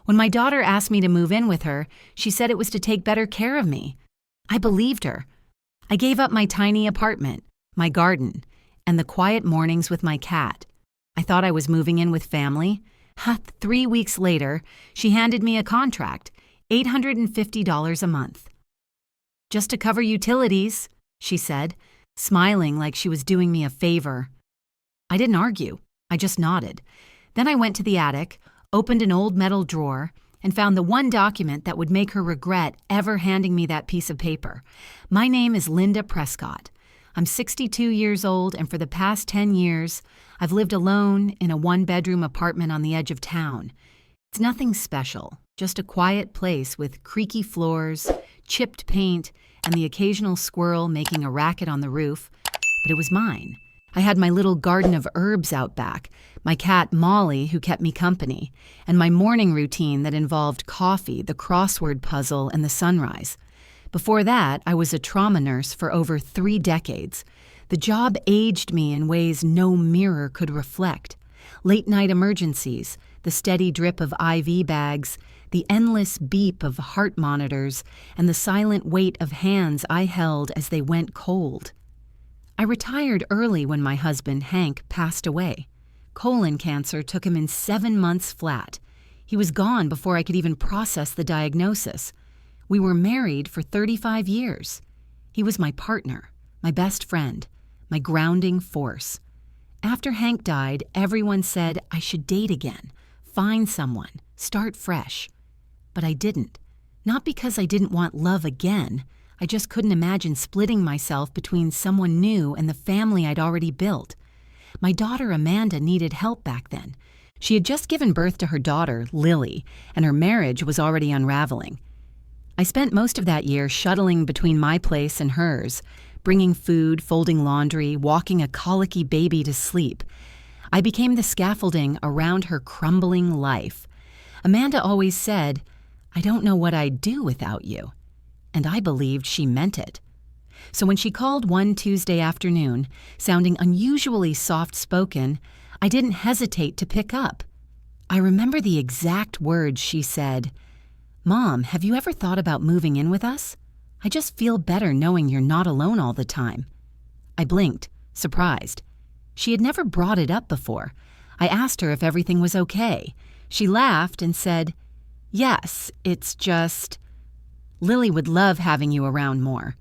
When my daughter asked me to move in with her, she said it was to take better care of me. I believed her. I gave up my tiny apartment, my garden, and the quiet mornings with my cat. I thought I was moving in with family. 3 weeks later, she handed me a contract, $850 a month. "Just to cover utilities," she said, smiling like she was doing me a favor. I didn't argue. I just nodded. Then I went to the attic, opened an old metal drawer, and found the one document that would make her regret ever handing me that piece of paper. My name is Linda Prescott. I'm 62 years old, and for the past 10 years, I've lived alone in a one-bedroom apartment on the edge of town. It's nothing special, just a quiet place with creaky floors, chipped paint, and the occasional squirrel making a racket on the roof. But it was mine. I had my little garden of herbs out back, my cat Molly, who kept me company, and my morning routine that involved coffee, the crossword puzzle, and the sunrise. Before that, I was a trauma nurse for over 3 decades. The job aged me in ways no mirror could reflect. Late-night emergencies, the steady drip of IV bags, the endless beep of heart monitors, and the silent weight of hands I held as they went cold. I retired early when my husband, Hank, passed away. Colon cancer took him in 7 months flat. He was gone before I could even process the diagnosis. We were married for 35 years. He was my partner, my best friend, my grounding force. After Hank died, everyone said I should date again, find someone, start fresh. But I didn't. Not because I didn't want love again. I just couldn't imagine splitting myself between someone new and the family I'd already built. My daughter Amanda needed help back then. She had just given birth to her daughter, Lily, and her marriage was already unraveling. I spent most of that year shuttling between my place and hers, bringing food, folding laundry, walking a colicky baby to sleep. I became the scaffolding around her crumbling life. Amanda always said, "I don't know what I'd do without you." And I believed she meant it. So when she called one Tuesday afternoon, sounding unusually soft-spoken, I didn't hesitate to pick up. I remember the exact words she said. "Mom, have you ever thought about moving in with us? I just feel better knowing you're not alone all the time." I blinked, surprised. She had never brought it up before. I asked her if everything was okay. She laughed and said, "Yes, it's just... Lily would love having you around more.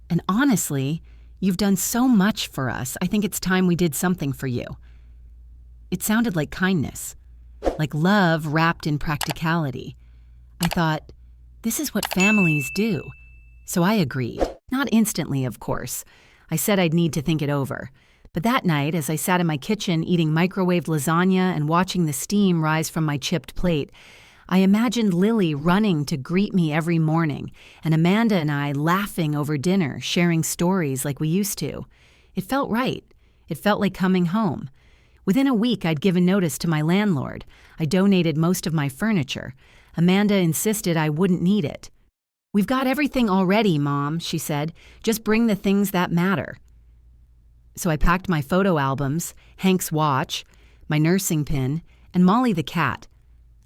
And honestly, you've done so much for us, I think it's time we did something for you." It sounded like kindness, like love wrapped in practicality. I thought, this is what families do. So I agreed. Not instantly, of course. I said I'd need to think it over. But that night, as I sat in my kitchen eating microwaved lasagna and watching the steam rise from my chipped plate, I imagined Lily running to greet me every morning, and Amanda and I laughing over dinner, sharing stories like we used to. It felt right. It felt like coming home. Within a week, I'd given notice to my landlord. I donated most of my furniture. Amanda insisted I wouldn't need it. "We've got everything already, Mom," she said. "Just bring the things that matter." So I packed my photo albums, Hank's watch, my nursing pin, and Molly the cat.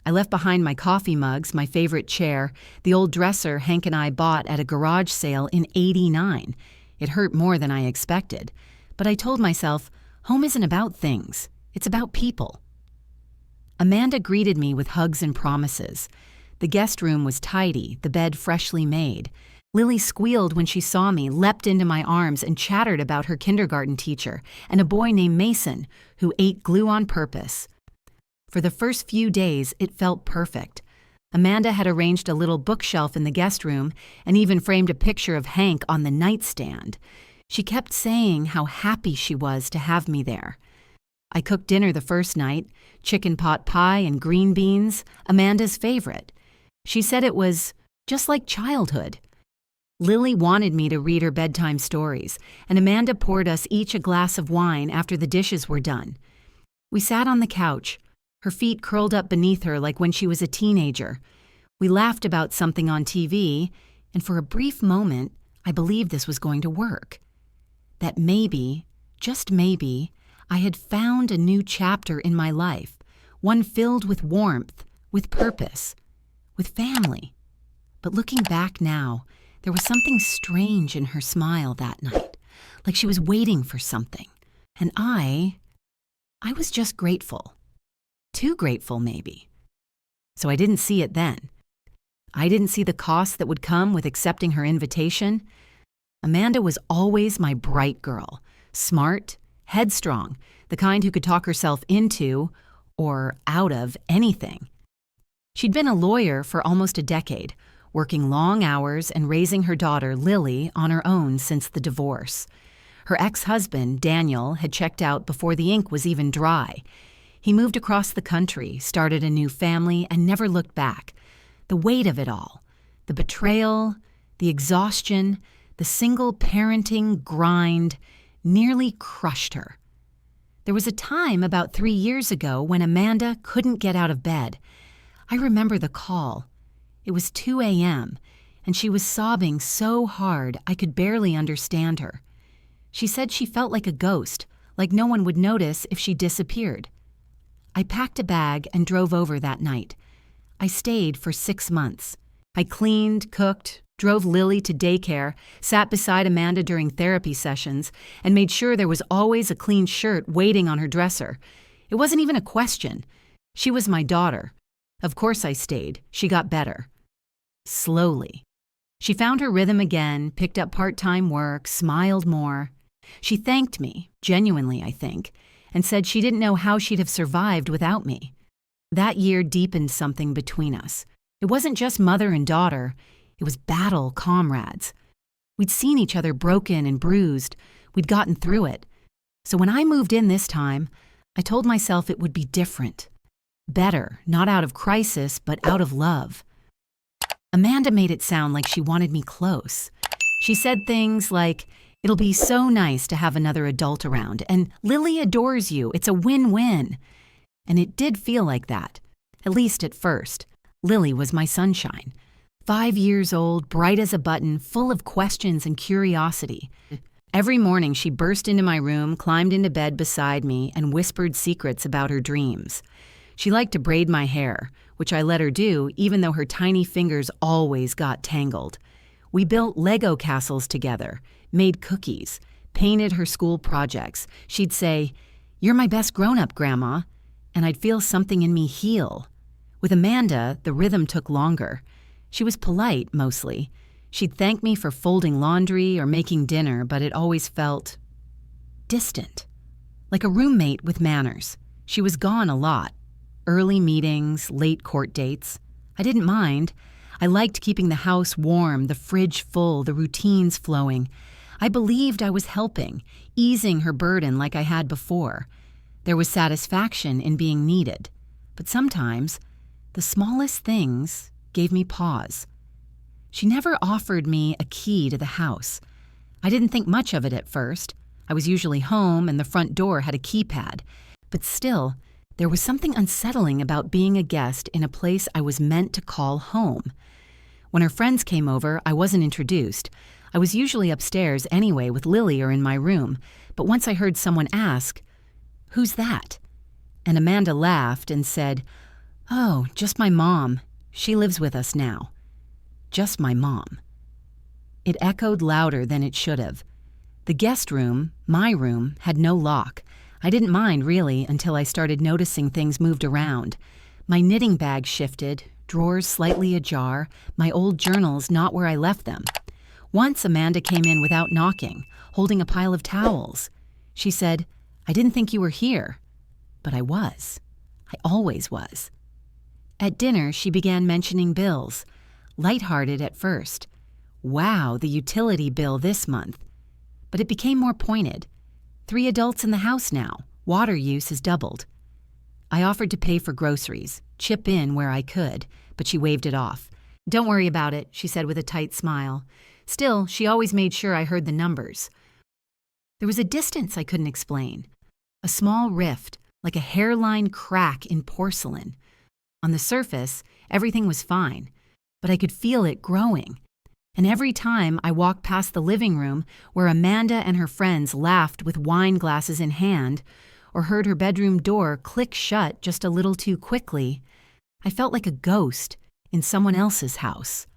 I left behind my coffee mugs, my favorite chair, the old dresser Hank and I bought at a garage sale in '89. It hurt more than I expected. But I told myself, home isn't about things. It's about people. Amanda greeted me with hugs and promises. The guest room was tidy, the bed freshly made. Lily squealed when she saw me, leapt into my arms, and chattered about her kindergarten teacher and a boy named Mason, who ate glue on purpose. For the first few days, it felt perfect. Amanda had arranged a little bookshelf in the guest room and even framed a picture of Hank on the nightstand. She kept saying how happy she was to have me there. I cooked dinner the first night, chicken pot pie and green beans, Amanda's favorite. She said it was just like childhood. Lily wanted me to read her bedtime stories, and Amanda poured us each a glass of wine after the dishes were done. We sat on the couch, her feet curled up beneath her like when she was a teenager. We laughed about something on TV, and for a brief moment, I believed this was going to work. That maybe, just maybe, I had found a new chapter in my life, one filled with warmth, with purpose. with family. But looking back now, there was something strange in her smile that night, like she was waiting for something. And I was just grateful. Too grateful, maybe. So I didn't see it then. I didn't see the cost that would come with accepting her invitation. Amanda was always my bright girl, smart, headstrong, the kind who could talk herself into or out of anything. She'd been a lawyer for almost a decade, working long hours and raising her daughter, Lily, on her own since the divorce. Her ex-husband, Daniel, had checked out before the ink was even dry. He moved across the country, started a new family, and never looked back. The weight of it all, the betrayal, the exhaustion, the single parenting grind nearly crushed her. There was a time about 3 years ago when Amanda couldn't get out of bed. I remember the call. It was 2 a.m., and she was sobbing so hard I could barely understand her. She said she felt like a ghost, like no one would notice if she disappeared. I packed a bag and drove over that night. I stayed for 6 months. I cleaned, cooked, drove Lily to daycare, sat beside Amanda during therapy sessions, and made sure there was always a clean shirt waiting on her dresser. It wasn't even a question. She was my daughter. Of course I stayed. She got better. Slowly. She found her rhythm again, picked up part-time work, smiled more. She thanked me, genuinely I think, and said she didn't know how she'd have survived without me. That year deepened something between us. It wasn't just mother and daughter. It was battle comrades. We'd seen each other broken and bruised. We'd gotten through it. So when I moved in this time, I told myself it would be different. Better, not out of crisis, but out of love. Amanda made it sound like she wanted me close. She said things like, "It'll be so nice to have another adult around, and Lily adores you. It's a win-win." And it did feel like that, at least at first. Lily was my sunshine. 5 years old, bright as a button, full of questions and curiosity. Every morning she burst into my room, climbed into bed beside me, and whispered secrets about her dreams. She liked to braid my hair, which I let her do even though her tiny fingers always got tangled. We built Lego castles together, made cookies, painted her school projects. She'd say, "You're my best grown-up, Grandma," and I'd feel something in me heal. With Amanda, the rhythm took longer. She was polite, mostly. She'd thank me for folding laundry or making dinner, but it always felt distant, like a roommate with manners. She was gone a lot. Early meetings, late court dates. I didn't mind. I liked keeping the house warm, the fridge full, the routines flowing. I believed I was helping, easing her burden like I had before. There was satisfaction in being needed. But sometimes, the smallest things gave me pause. She never offered me a key to the house. I didn't think much of it at first. I was usually home and the front door had a keypad. But still, there was something unsettling about being a guest in a place I was meant to call home. When her friends came over, I wasn't introduced. I was usually upstairs anyway with Lily or in my room, but once I heard someone ask, "Who's that?" And Amanda laughed and said, "Oh, just my mom. She lives with us now." Just my mom. It echoed louder than it should have. The guest room, my room, had no lock. I didn't mind, really, until I started noticing things moved around. My knitting bag shifted, drawers slightly ajar, my old journals not where I left them. Once Amanda came in without knocking, holding a pile of towels. She said, "I didn't think you were here." But I was. I always was. At dinner, she began mentioning bills. Lighthearted at first. Wow, the utility bill this month. But it became more pointed. 3 adults in the house now. Water use has doubled. I offered to pay for groceries, chip in where I could, but she waved it off. "Don't worry about it," she said with a tight smile. Still, she always made sure I heard the numbers. There was a distance I couldn't explain. A small rift, like a hairline crack in porcelain. On the surface, everything was fine, but I could feel it growing. And every time I walked past the living room where Amanda and her friends laughed with wine glasses in hand, or heard her bedroom door click shut just a little too quickly, I felt like a ghost in someone else's house.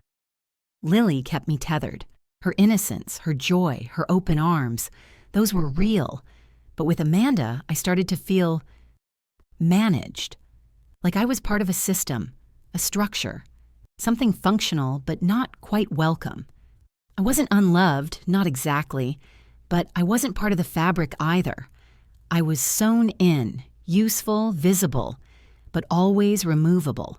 Lily kept me tethered. Her innocence, her joy, her open arms, those were real. But with Amanda, I started to feel managed, like I was part of a system, a structure, something functional but not quite welcome. I wasn't unloved, not exactly, but I wasn't part of the fabric either. I was sewn in, useful, visible, but always removable.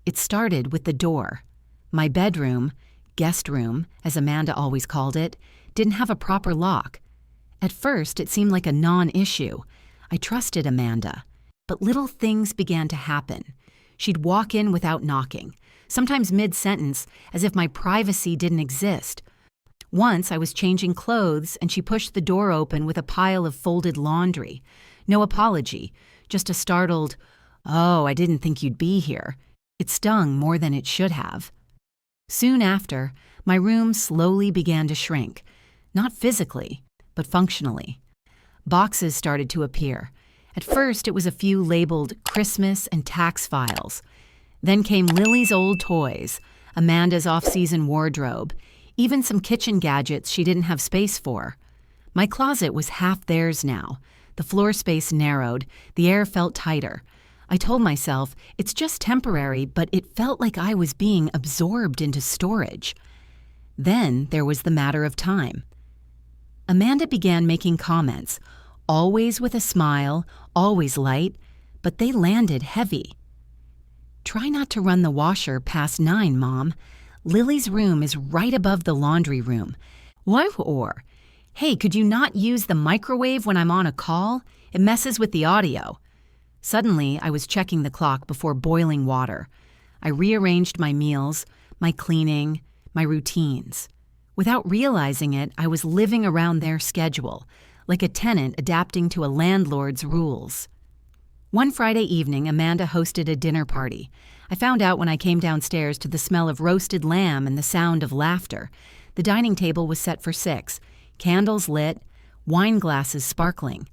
It started with the door. My bedroom, guest room, as Amanda always called it, didn't have a proper lock. At first, it seemed like a non-issue. I trusted Amanda. But little things began to happen. She'd walk in without knocking, sometimes mid-sentence, as if my privacy didn't exist. Once I was changing clothes and she pushed the door open with a pile of folded laundry. No apology, just a startled, "Oh, I didn't think you'd be here." It stung more than it should have. Soon after, my room slowly began to shrink, not physically, but functionally. Boxes started to appear. At first, it was a few labeled Christmas and tax files. Then came Lily's old toys, Amanda's off-season wardrobe, even some kitchen gadgets she didn't have space for. My closet was half theirs now. The floor space narrowed, the air felt tighter. I told myself, it's just temporary, but it felt like I was being absorbed into storage. Then there was the matter of time. Amanda began making comments, always with a smile, always light, but they landed heavy. "Try not to run the washer past 9, Mom. Lily's room is right above the laundry room." "What or? Hey, could you not use the microwave when I'm on a call? It messes with the audio." Suddenly, I was checking the clock before boiling water. I rearranged my meals, my cleaning, my routines. Without realizing it, I was living around their schedule, like a tenant adapting to a landlord's rules. One Friday evening, Amanda hosted a dinner party. I found out when I came downstairs to the smell of roasted lamb and the sound of laughter. The dining table was set for 6, candles lit, wine glasses sparkling.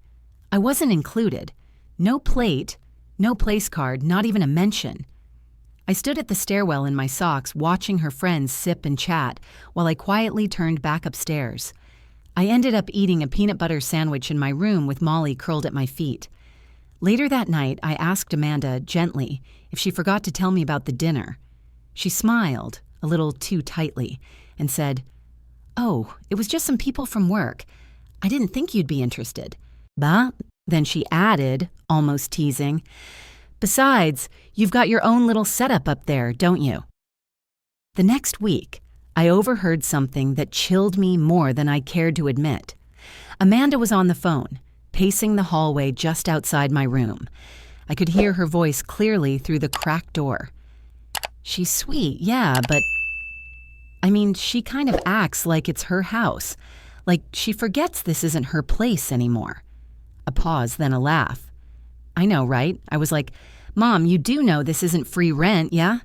I wasn't included. No plate, no place card, not even a mention. I stood at the stairwell in my socks, watching her friends sip and chat, while I quietly turned back upstairs. I ended up eating a peanut butter sandwich in my room with Molly curled at my feet. Later that night, I asked Amanda, gently, if she forgot to tell me about the dinner. She smiled, a little too tightly, and said, "Oh, it was just some people from work. I didn't think you'd be interested." Bah, then she added, almost teasing, "Besides, you've got your own little setup up there, don't you?" The next week, I overheard something that chilled me more than I cared to admit. Amanda was on the phone, pacing the hallway just outside my room. I could hear her voice clearly through the cracked door. "She's sweet, yeah, but she kind of acts like it's her house, like she forgets this isn't her place anymore." A pause, then a laugh. "I know, right?" I was like, "Mom, you do know this isn't free rent, yeah?"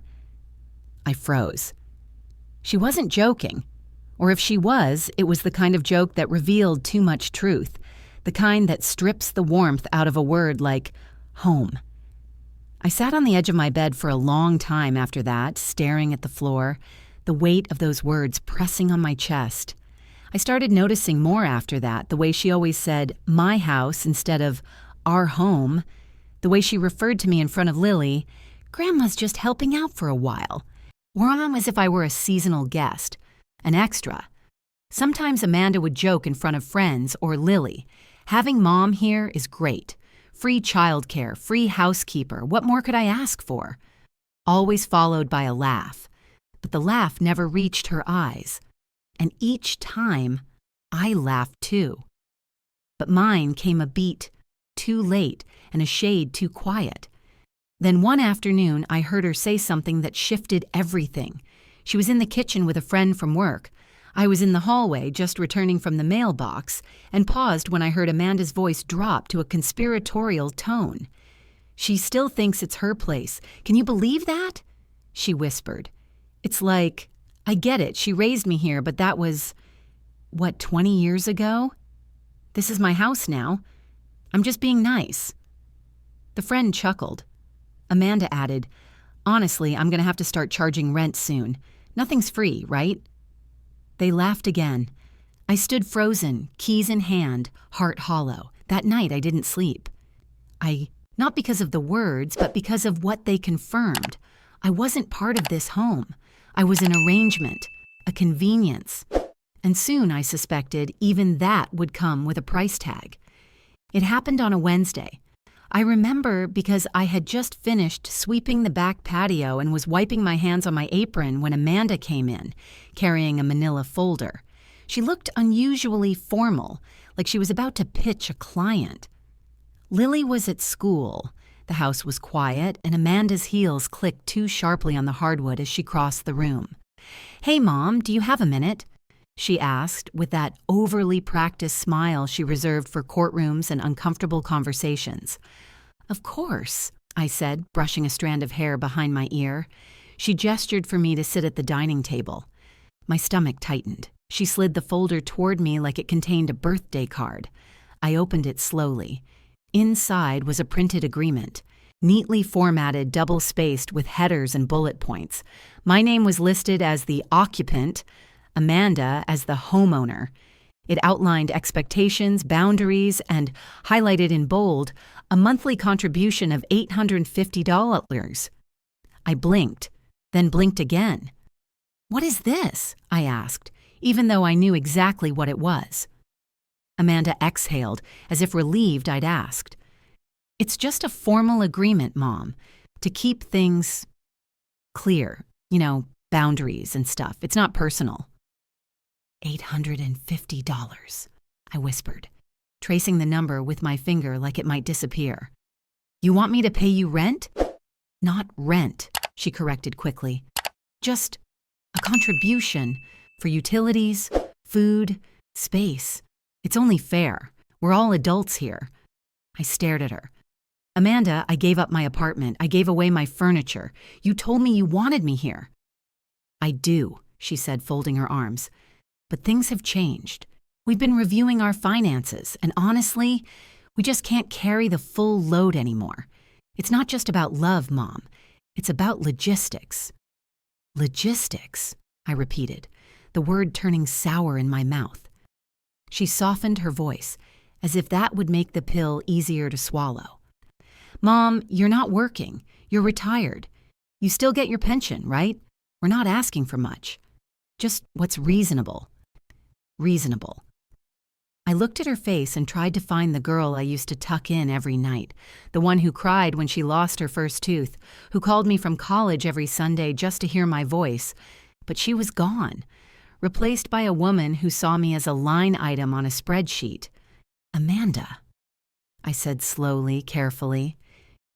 I froze. She wasn't joking. Or if she was, it was the kind of joke that revealed too much truth, the kind that strips the warmth out of a word like home. I sat on the edge of my bed for a long time after that, staring at the floor, the weight of those words pressing on my chest. I started noticing more after that, the way she always said, "my house," instead of "our home," the way she referred to me in front of Lily, "Grandma's just helping out for a while," or as if I were a seasonal guest, an extra. Sometimes Amanda would joke in front of friends or Lily, "Having Mom here is great. Free childcare, free housekeeper, what more could I ask for?" Always followed by a laugh. But the laugh never reached her eyes. And each time, I laughed too. But mine came a beat too late and a shade too quiet. Then one afternoon, I heard her say something that shifted everything. She was in the kitchen with a friend from work. I was in the hallway, just returning from the mailbox, and paused when I heard Amanda's voice drop to a conspiratorial tone. "She still thinks it's her place. Can you believe that?" she whispered. "It's like, I get it, she raised me here, but that was, 20 years ago? This is my house now. I'm just being nice." The friend chuckled. Amanda added, Honestly, I'm gonna have to start charging rent soon. Nothing's free, right? They laughed again. I stood frozen, keys in hand, heart hollow. That night I didn't sleep. Not because of the words, but because of what they confirmed. I wasn't part of this home. I was an arrangement, a convenience. And soon, I suspected, even that would come with a price tag. It happened on a Wednesday. I remember because I had just finished sweeping the back patio and was wiping my hands on my apron when Amanda came in, carrying a manila folder. She looked unusually formal, like she was about to pitch a client. Lily was at school. The house was quiet, and Amanda's heels clicked too sharply on the hardwood as she crossed the room. "Hey, Mom, do you have a minute?" she asked, with that overly practiced smile she reserved for courtrooms and uncomfortable conversations. "Of course," I said, brushing a strand of hair behind my ear. She gestured for me to sit at the dining table. My stomach tightened. She slid the folder toward me like it contained a birthday card. I opened it slowly. Inside was a printed agreement, neatly formatted, double-spaced with headers and bullet points. My name was listed as the occupant, Amanda as the homeowner. It outlined expectations, boundaries, and, highlighted in bold, a monthly contribution of $850. I blinked, then blinked again. "What is this?" I asked, even though I knew exactly what it was. Amanda exhaled, as if relieved I'd asked. "It's just a formal agreement, Mom, to keep things clear, boundaries and stuff. It's not personal." $850, I whispered, tracing the number with my finger like it might disappear. "You want me to pay you rent?" "Not rent," she corrected quickly. "Just a contribution for utilities, food, space. It's only fair. We're all adults here." I stared at her. "Amanda, I gave up my apartment. I gave away my furniture. You told me you wanted me here." "I do," she said, folding her arms. "But things have changed. We've been reviewing our finances, and honestly, we just can't carry the full load anymore. It's not just about love, Mom. It's about logistics." "Logistics," I repeated, the word turning sour in my mouth. She softened her voice, as if that would make the pill easier to swallow. "Mom, you're not working. You're retired. You still get your pension, right? We're not asking for much. Just what's reasonable." Reasonable. I looked at her face and tried to find the girl I used to tuck in every night, the one who cried when she lost her first tooth, who called me from college every Sunday just to hear my voice. But she was gone, replaced by a woman who saw me as a line item on a spreadsheet. "Amanda," I said slowly, carefully,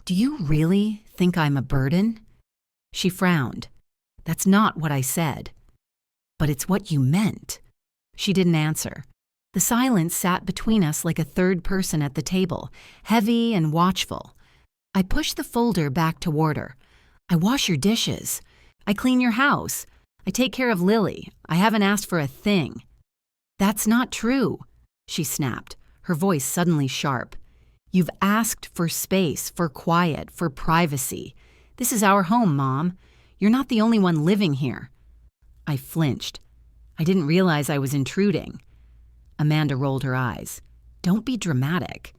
"do you really think I'm a burden?" She frowned. "That's not what I said." "But it's what you meant." She didn't answer. The silence sat between us like a third person at the table, heavy and watchful. I pushed the folder back toward her. "I wash your dishes. I clean your house. I take care of Lily. I haven't asked for a thing." "That's not true," she snapped, her voice suddenly sharp. "You've asked for space, for quiet, for privacy. This is our home, Mom. You're not the only one living here." I flinched. I didn't realize I was intruding. Amanda rolled her eyes. "Don't be dramatic."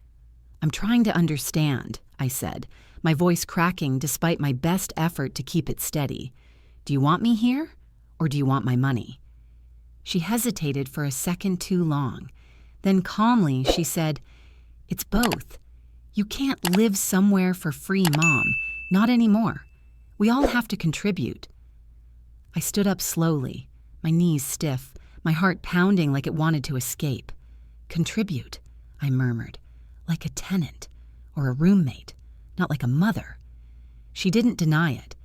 "I'm trying to understand," I said, my voice cracking despite my best effort to keep it steady. "Do you want me here, or do you want my money?" She hesitated for a second too long. Then calmly she said, "It's both. You can't live somewhere for free, Mom. Not anymore. We all have to contribute." I stood up slowly, my knees stiff, my heart pounding like it wanted to escape. "Contribute," I murmured, "like a tenant or a roommate, not like a mother." She didn't deny it.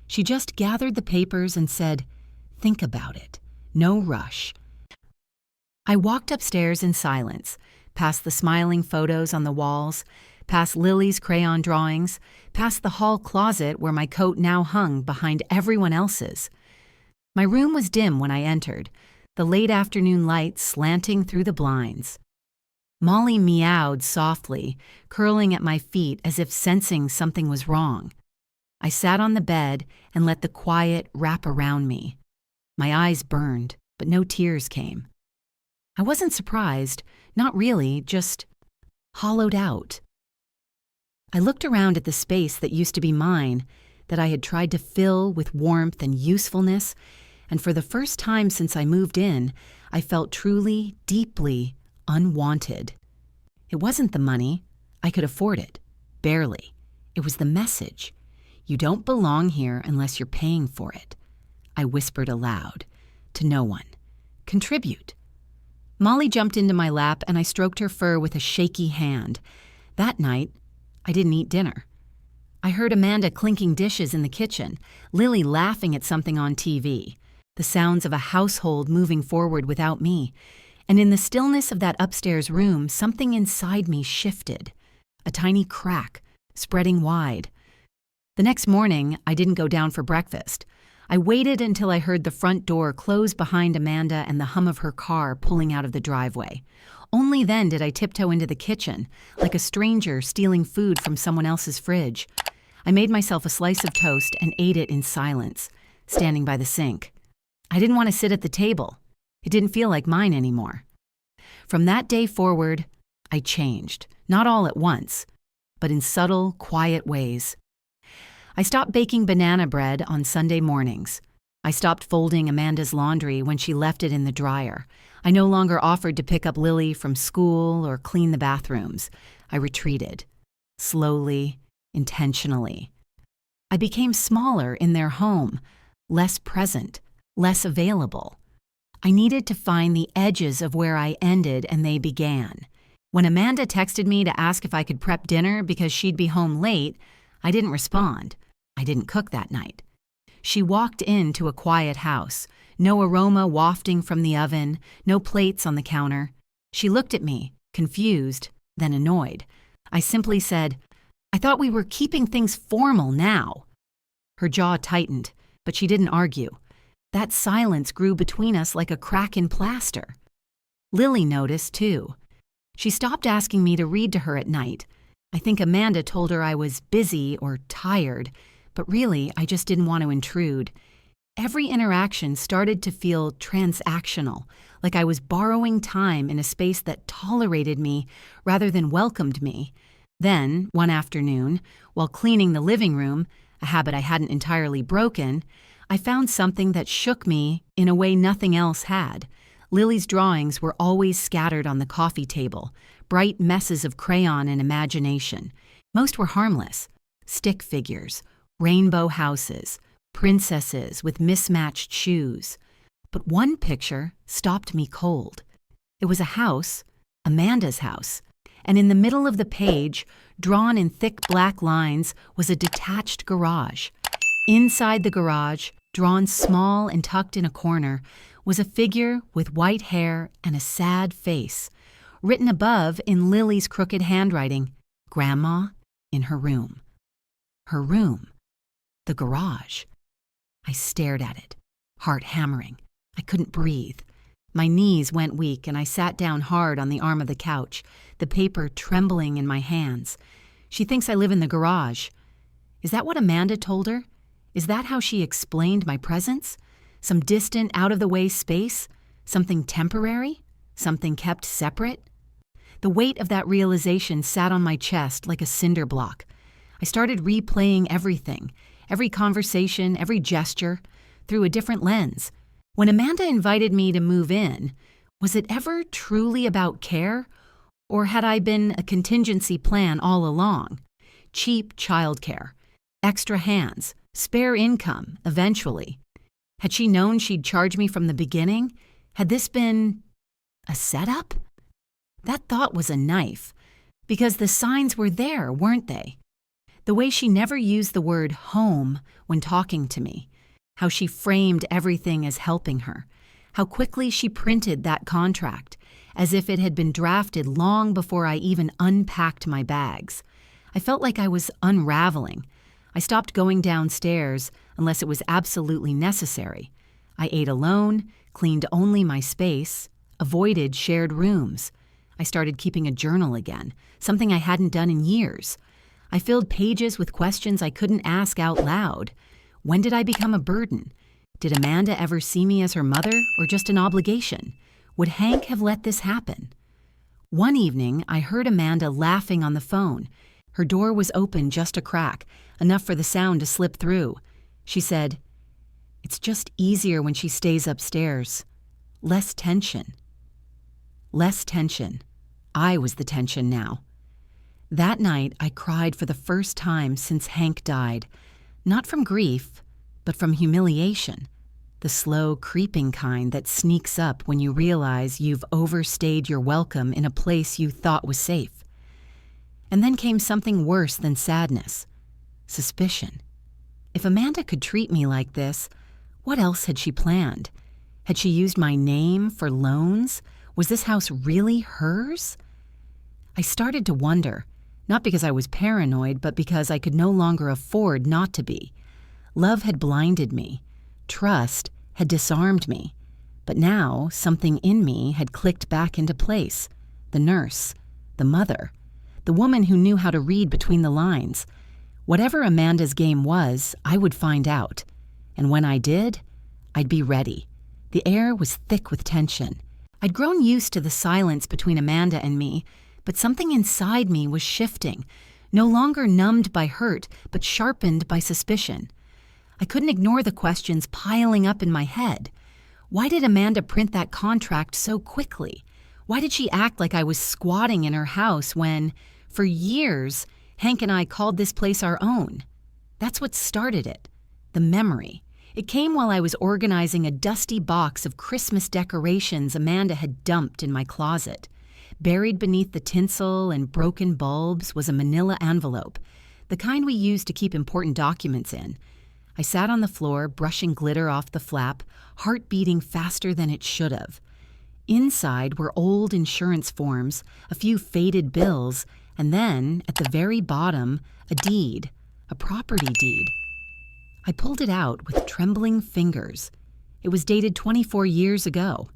She just gathered the papers and said, "Think about it. No rush." I walked upstairs in silence, past the smiling photos on the walls, past Lily's crayon drawings, past the hall closet where my coat now hung behind everyone else's. My room was dim when I entered, the late afternoon light slanting through the blinds. Molly meowed softly, curling at my feet as if sensing something was wrong. I sat on the bed and let the quiet wrap around me. My eyes burned, but no tears came. I wasn't surprised, not really, just hollowed out. I looked around at the space that used to be mine, that I had tried to fill with warmth and usefulness, and for the first time since I moved in, I felt truly, deeply unwanted. It wasn't the money. I could afford it. Barely. It was the message. You don't belong here unless you're paying for it. I whispered aloud. To no one. Contribute. Molly jumped into my lap and I stroked her fur with a shaky hand. That night, I didn't eat dinner. I heard Amanda clinking dishes in the kitchen, Lily laughing at something on TV, the sounds of a household moving forward without me, and in the stillness of that upstairs room, something inside me shifted, a tiny crack, spreading wide. The next morning, I didn't go down for breakfast. I waited until I heard the front door close behind Amanda and the hum of her car pulling out of the driveway. Only then did I tiptoe into the kitchen, like a stranger stealing food from someone else's fridge. I made myself a slice of toast and ate it in silence, standing by the sink. I didn't want to sit at the table. It didn't feel like mine anymore. From that day forward, I changed, not all at once, but in subtle, quiet ways. I stopped baking banana bread on Sunday mornings. I stopped folding Amanda's laundry when she left it in the dryer. I no longer offered to pick up Lily from school or clean the bathrooms. I retreated, slowly, intentionally. I became smaller in their home, less present, less available. I needed to find the edges of where I ended and they began. When Amanda texted me to ask if I could prep dinner because she'd be home late, I didn't respond. I didn't cook that night. She walked into a quiet house, no aroma wafting from the oven, no plates on the counter. She looked at me, confused, then annoyed. I simply said, I thought we were keeping things formal now. Her jaw tightened, but she didn't argue. That silence grew between us like a crack in plaster. Lily noticed, too. She stopped asking me to read to her at night. I think Amanda told her I was busy or tired, but really, I just didn't want to intrude. Every interaction started to feel transactional, like I was borrowing time in a space that tolerated me rather than welcomed me. Then, one afternoon, while cleaning the living room, a habit I hadn't entirely broken, I found something that shook me in a way nothing else had. Lily's drawings were always scattered on the coffee table, bright messes of crayon and imagination. Most were harmless. Stick figures, rainbow houses, princesses with mismatched shoes. But one picture stopped me cold. It was a house, Amanda's house, and in the middle of the page, drawn in thick black lines, was a detached garage. Inside the garage, drawn small and tucked in a corner, was a figure with white hair and a sad face. Written above in Lily's crooked handwriting, Grandma in her room. Her room. The garage. I stared at it, heart hammering. I couldn't breathe. My knees went weak and I sat down hard on the arm of the couch, the paper trembling in my hands. She thinks I live in the garage. Is that what Amanda told her? Is that how she explained my presence? Some distant, out-of-the-way space? Something temporary? Something kept separate? The weight of that realization sat on my chest like a cinder block. I started replaying everything, every conversation, every gesture, through a different lens. When Amanda invited me to move in, was it ever truly about care? Or had I been a contingency plan all along? Cheap childcare, extra hands, spare income, eventually. Had she known she'd charge me from the beginning? Had this been a setup? That thought was a knife, because the signs were there, weren't they? The way she never used the word home when talking to me, how she framed everything as helping her, how quickly she printed that contract, as if it had been drafted long before I even unpacked my bags. I felt like I was unraveling. I stopped going downstairs unless it was absolutely necessary. I ate alone, cleaned only my space, avoided shared rooms. I started keeping a journal again, something I hadn't done in years. I filled pages with questions I couldn't ask out loud. When did I become a burden? Did Amanda ever see me as her mother or just an obligation? Would Hank have let this happen? One evening, I heard Amanda laughing on the phone. Her door was open just a crack, enough for the sound to slip through. She said, "It's just easier when she stays upstairs. Less tension." Less tension. I was the tension now. That night, I cried for the first time since Hank died. Not from grief, but from humiliation. The slow, creeping kind that sneaks up when you realize you've overstayed your welcome in a place you thought was safe. And then came something worse than sadness. Suspicion. If Amanda could treat me like this, what else had she planned? Had she used my name for loans? Was this house really hers? I started to wonder, not because I was paranoid, but because I could no longer afford not to be. Love had blinded me. Trust had disarmed me. But now something in me had clicked back into place. The nurse, the mother, the woman who knew how to read between the lines. Whatever Amanda's game was, I would find out. And when I did, I'd be ready. The air was thick with tension. I'd grown used to the silence between Amanda and me, but something inside me was shifting, no longer numbed by hurt, but sharpened by suspicion. I couldn't ignore the questions piling up in my head. Why did Amanda print that contract so quickly? Why did she act like I was squatting in her house when, for years, Hank and I called this place our own? That's what started it, the memory. It came while I was organizing a dusty box of Christmas decorations Amanda had dumped in my closet. Buried beneath the tinsel and broken bulbs was a manila envelope, the kind we use to keep important documents in. I sat on the floor, brushing glitter off the flap, heart beating faster than it should have. Inside were old insurance forms, a few faded bills, and then, at the very bottom, a deed, a property deed. I pulled it out with trembling fingers. It was dated 24 years ago.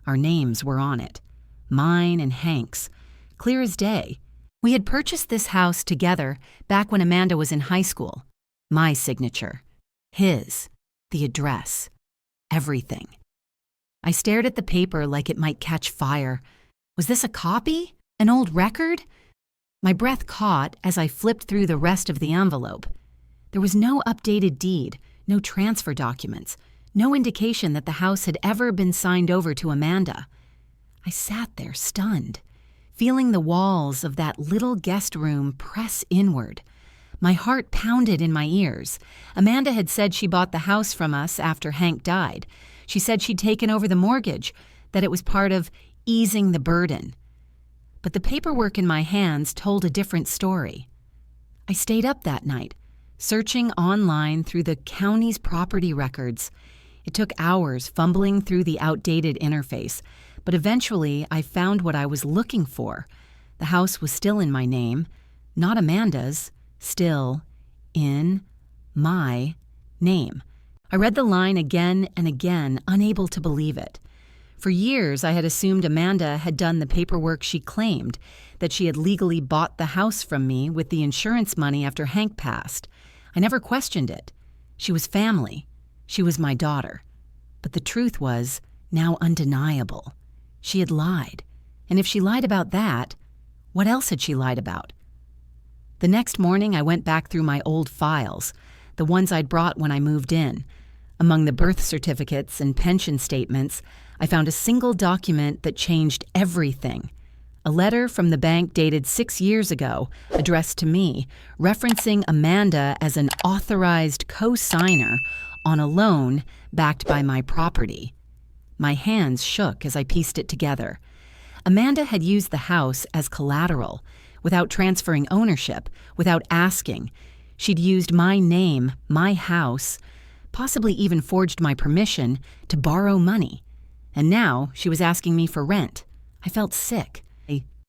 Our names were on it. Mine and Hank's, clear as day. We had purchased this house together back when Amanda was in high school. My signature. His. The address. Everything. I stared at the paper like it might catch fire. Was this a copy? An old record? My breath caught as I flipped through the rest of the envelope. There was no updated deed, no transfer documents, no indication that the house had ever been signed over to Amanda. I sat there stunned, feeling the walls of that little guest room press inward. My heart pounded in my ears. Amanda had said she bought the house from us after Hank died. She said she'd taken over the mortgage, that it was part of easing the burden. But the paperwork in my hands told a different story. I stayed up that night, searching online through the county's property records. It took hours fumbling through the outdated interface, but eventually I found what I was looking for. The house was still in my name, not Amanda's, still in my name. I read the line again and again, unable to believe it. For years, I had assumed Amanda had done the paperwork she claimed, that she had legally bought the house from me with the insurance money after Hank passed. I never questioned it. She was family. She was my daughter. But the truth was now undeniable. She had lied. And if she lied about that, what else had she lied about? The next morning, I went back through my old files, the ones I'd brought when I moved in. Among the birth certificates and pension statements, I found a single document that changed everything. A letter from the bank dated 6 years ago, addressed to me, referencing Amanda as an authorized co-signer on a loan backed by my property. My hands shook as I pieced it together. Amanda had used the house as collateral, without transferring ownership, without asking. She'd used my name, my house, possibly even forged my permission to borrow money. And now she was asking me for rent. I felt sick.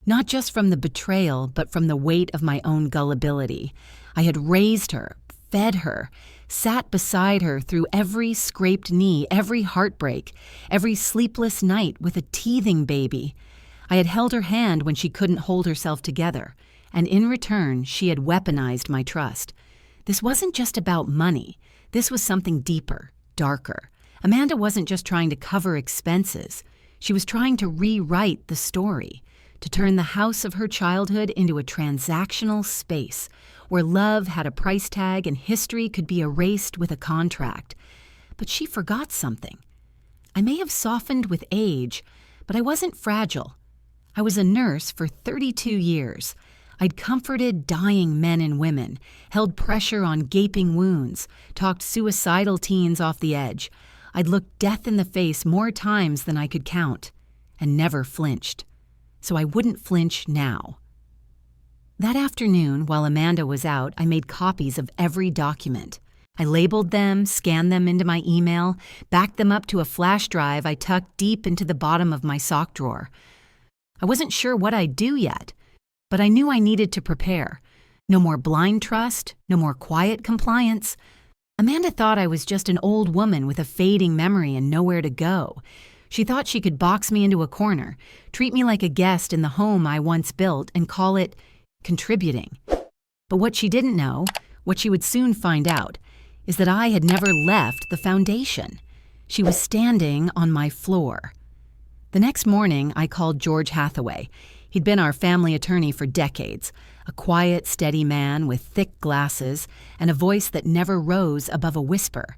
Not just from the betrayal, but from the weight of my own gullibility. I had raised her, fed her, sat beside her through every scraped knee, every heartbreak, every sleepless night with a teething baby. I had held her hand when she couldn't hold herself together, And in return, she had weaponized my trust. This wasn't just about money. This was something deeper, darker. Amanda wasn't just trying to cover expenses. She was trying to rewrite the story, to turn the house of her childhood into a transactional space where love had a price tag and history could be erased with a contract. But she forgot something. I may have softened with age, but I wasn't fragile. I was a nurse for 32 years. I'd comforted dying men and women, held pressure on gaping wounds, talked suicidal teens off the edge. I'd looked death in the face more times than I could count, and never flinched. So I wouldn't flinch now. That afternoon, while Amanda was out, I made copies of every document. I labeled them, scanned them into my email, backed them up to a flash drive I tucked deep into the bottom of my sock drawer. I wasn't sure what I'd do yet, but I knew I needed to prepare. No more blind trust, no more quiet compliance. Amanda thought I was just an old woman with a fading memory and nowhere to go. She thought she could box me into a corner, treat me like a guest in the home I once built, and call it contributing. But what she didn't know, what she would soon find out, is that I had never left the foundation. She was standing on my floor. The next morning, I called George Hathaway. He'd been our family attorney for decades, a quiet, steady man with thick glasses and a voice that never rose above a whisper.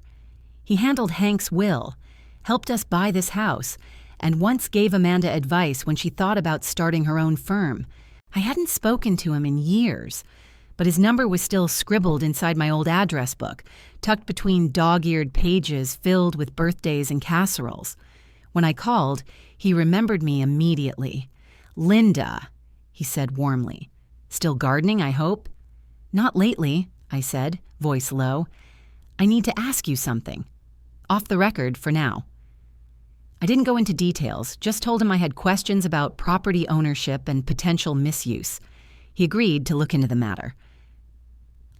He handled Hank's will, helped us buy this house, and once gave Amanda advice when she thought about starting her own firm. I hadn't spoken to him in years, but his number was still scribbled inside my old address book, tucked between dog-eared pages filled with birthdays and casseroles. When I called, he remembered me immediately. "Linda," he said warmly. "Still gardening, I hope?" "Not lately," I said, voice low. "I need to ask you something. Off the record for now." I didn't go into details, just told him I had questions about property ownership and potential misuse. He agreed to look into the matter.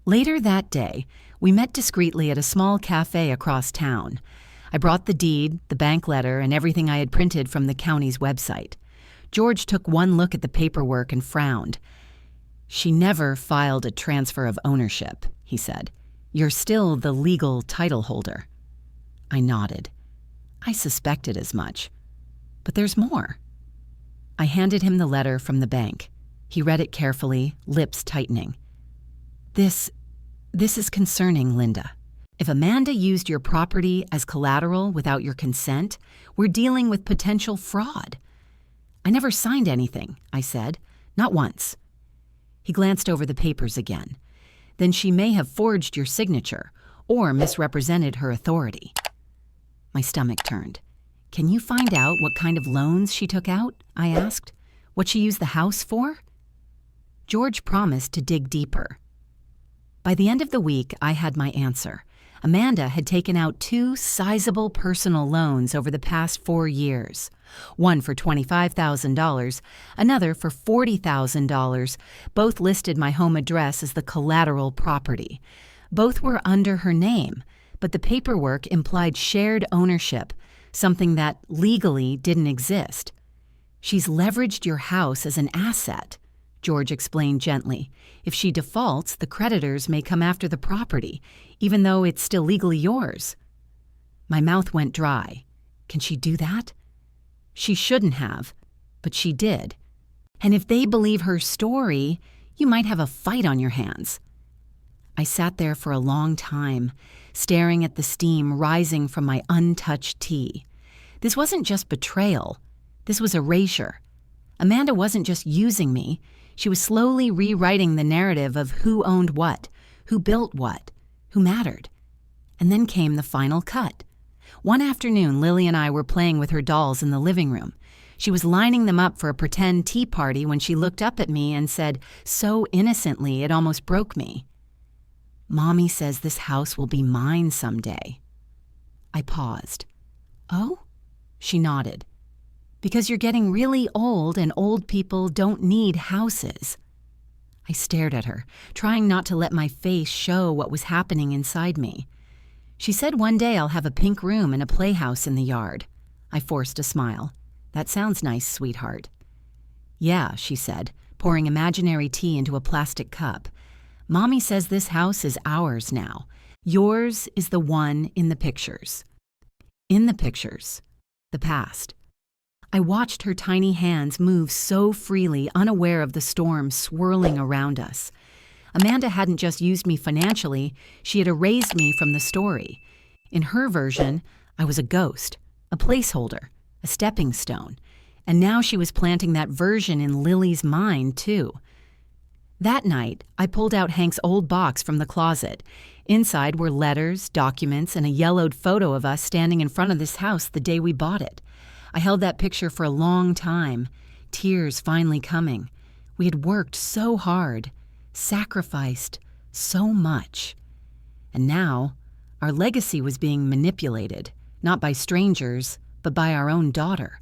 Later that day, we met discreetly at a small cafe across town. I brought the deed, the bank letter, and everything I had printed from the county's website. George took one look at the paperwork and frowned. "She never filed a transfer of ownership," he said. "You're still the legal title holder." I nodded. I suspected as much. But there's more. I handed him the letter from the bank. He read it carefully, lips tightening. This is concerning, Linda. If Amanda used your property as collateral without your consent, we're dealing with potential fraud." "I never signed anything," I said. "Not once." He glanced over the papers again. "Then she may have forged your signature or misrepresented her authority." My stomach turned. "Can you find out what kind of loans she took out?" I asked. "What she used the house for?" George promised to dig deeper. By the end of the week, I had my answer. Amanda had taken out 2 sizable personal loans over the past 4 years. One for $25,000, another for $40,000. Both listed my home address as the collateral property. Both were under her name, but the paperwork implied shared ownership, something that legally didn't exist. "She's leveraged your house as an asset," George explained gently. "If she defaults, the creditors may come after the property, even though it's still legally yours." My mouth went dry. Can she do that? She shouldn't have, but she did. And if they believe her story, you might have a fight on your hands. I sat there for a long time, staring at the steam rising from my untouched tea. This wasn't just betrayal. This was erasure. Amanda wasn't just using me. She was slowly rewriting the narrative of who owned what, who built what, who mattered. And then came the final cut. One afternoon, Lily and I were playing with her dolls in the living room. She was lining them up for a pretend tea party when she looked up at me and said, so innocently it almost broke me, "Mommy says this house will be mine someday." I paused. "Oh?" She nodded. "Because you're getting really old and old people don't need houses." I stared at her, trying not to let my face show what was happening inside me. She said one day I'll have a pink room and a playhouse in the yard. I forced a smile. "That sounds nice, sweetheart." "Yeah," she said, pouring imaginary tea into a plastic cup. "Mommy says this house is ours now. Yours is the one in the pictures." In the pictures. The past. I watched her tiny hands move so freely, unaware of the storm swirling around us. Amanda hadn't just used me financially, she had erased me from the story. In her version, I was a ghost, a placeholder, a stepping stone, and now she was planting that version in Lily's mind, too. That night, I pulled out Hank's old box from the closet. Inside were letters, documents, and a yellowed photo of us standing in front of this house the day we bought it. I held that picture for a long time, tears finally coming. We had worked so hard, sacrificed so much. And now, our legacy was being manipulated, not by strangers, but by our own daughter.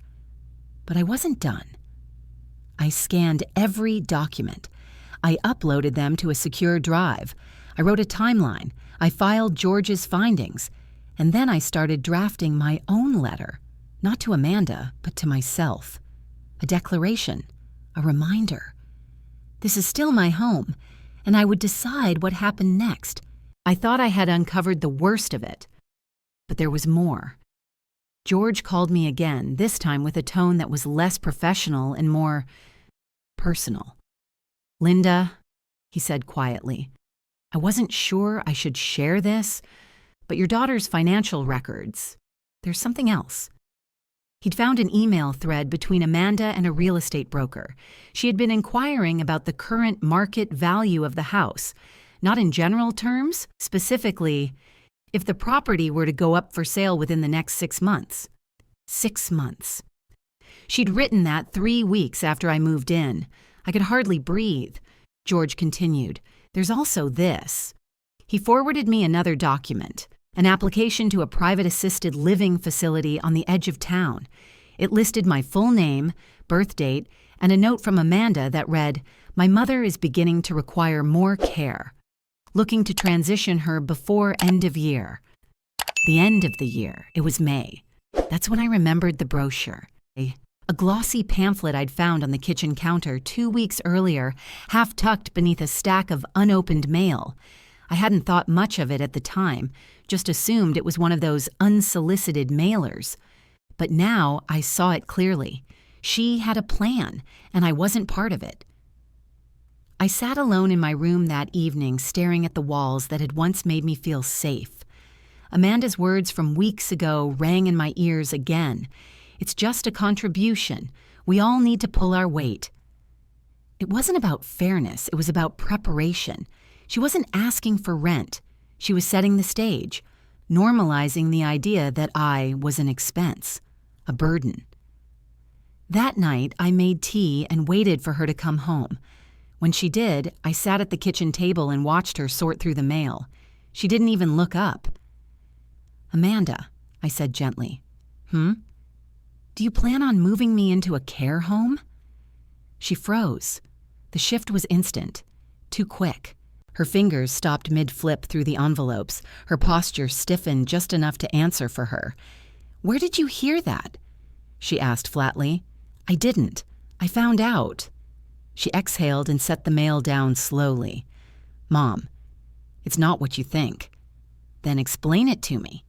But I wasn't done. I scanned every document. I uploaded them to a secure drive. I wrote a timeline. I filed George's findings. And then I started drafting my own letter, not to Amanda, but to myself. A declaration, a reminder. This is still my home, and I would decide what happened next. I thought I had uncovered the worst of it, but there was more. George called me again, this time with a tone that was less professional and more personal. "Linda," he said quietly, "I wasn't sure I should share this, but your daughter's financial records, there's something else." He'd found an email thread between Amanda and a real estate broker. She had been inquiring about the current market value of the house, not in general terms, specifically, if the property were to go up for sale within the next 6 months. 6 months. She'd written that 3 weeks after I moved in. I could hardly breathe. George continued, "There's also this." He forwarded me another document, an application to a private assisted living facility on the edge of town. It listed my full name, birth date, and a note from Amanda that read, "My mother is beginning to require more care. Looking to transition her before end of year." The end of the year. It was May. That's when I remembered the brochure. A glossy pamphlet I'd found on the kitchen counter 2 weeks earlier, half tucked beneath a stack of unopened mail. I hadn't thought much of it at the time, just assumed it was one of those unsolicited mailers. But now I saw it clearly. She had a plan, and I wasn't part of it. I sat alone in my room that evening, staring at the walls that had once made me feel safe. Amanda's words from weeks ago rang in my ears again. "It's just a contribution. We all need to pull our weight." It wasn't about fairness, it was about preparation. She wasn't asking for rent. She was setting the stage, normalizing the idea that I was an expense, a burden. That night, I made tea and waited for her to come home. When she did, I sat at the kitchen table and watched her sort through the mail. She didn't even look up. "Amanda," I said gently. "Do you plan on moving me into a care home?" She froze. The shift was instant, too quick. Her fingers stopped mid-flip through the envelopes. Her posture stiffened just enough to answer for her. "Where did you hear that?" she asked flatly. "I didn't. I found out." She exhaled and set the mail down slowly. "Mom, it's not what you think." "Then explain it to me."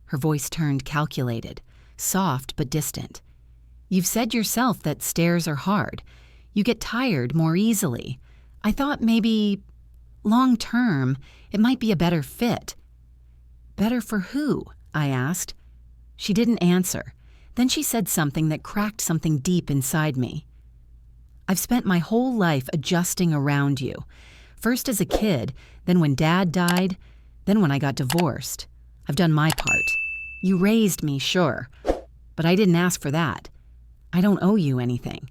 Her voice turned calculated, soft but distant. "You've said yourself that stairs are hard. You get tired more easily. I thought maybe, long term, it might be a better fit." "Better for who?" I asked. She didn't answer. Then she said something that cracked something deep inside me. "I've spent my whole life adjusting around you. First as a kid, then when Dad died, then when I got divorced. I've done my part. You raised me, sure, but I didn't ask for that. I don't owe you anything."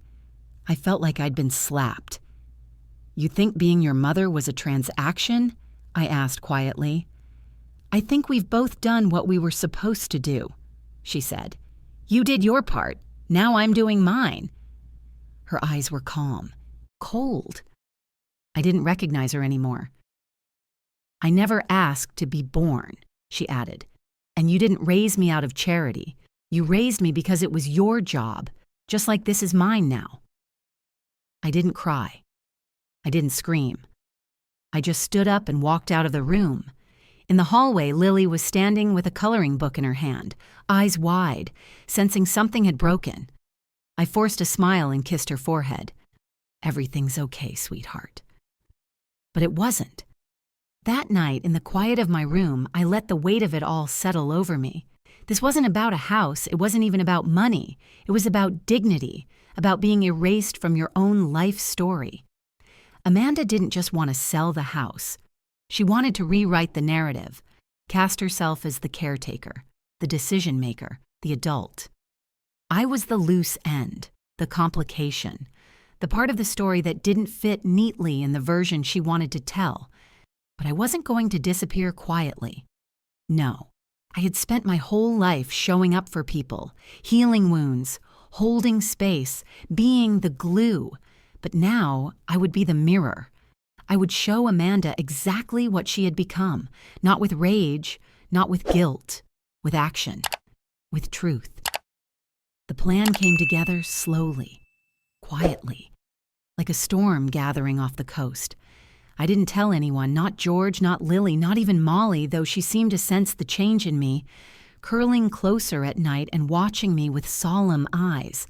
I felt like I'd been slapped. "You think being your mother was a transaction?" I asked quietly. "I think we've both done what we were supposed to do," she said. "You did your part. Now I'm doing mine." Her eyes were calm, cold. I didn't recognize her anymore. "I never asked to be born," she added. "And you didn't raise me out of charity. You raised me because it was your job, just like this is mine now." I didn't cry. I didn't scream. I just stood up and walked out of the room. In the hallway, Lily was standing with a coloring book in her hand, eyes wide, sensing something had broken. I forced a smile and kissed her forehead. "Everything's okay, sweetheart." But it wasn't. That night, in the quiet of my room, I let the weight of it all settle over me. This wasn't about a house. It wasn't even about money. It was about dignity, about being erased from your own life story. Amanda didn't just want to sell the house. She wanted to rewrite the narrative, cast herself as the caretaker, the decision maker, the adult. I was the loose end, the complication, the part of the story that didn't fit neatly in the version she wanted to tell. But I wasn't going to disappear quietly. No, I had spent my whole life showing up for people, healing wounds, holding space, being the glue. But now I would be the mirror. I would show Amanda exactly what she had become, not with rage, not with guilt, with action, with truth. The plan came together slowly, quietly, like a storm gathering off the coast. I didn't tell anyone, not George, not Lily, not even Molly, though she seemed to sense the change in me, curling closer at night and watching me with solemn eyes.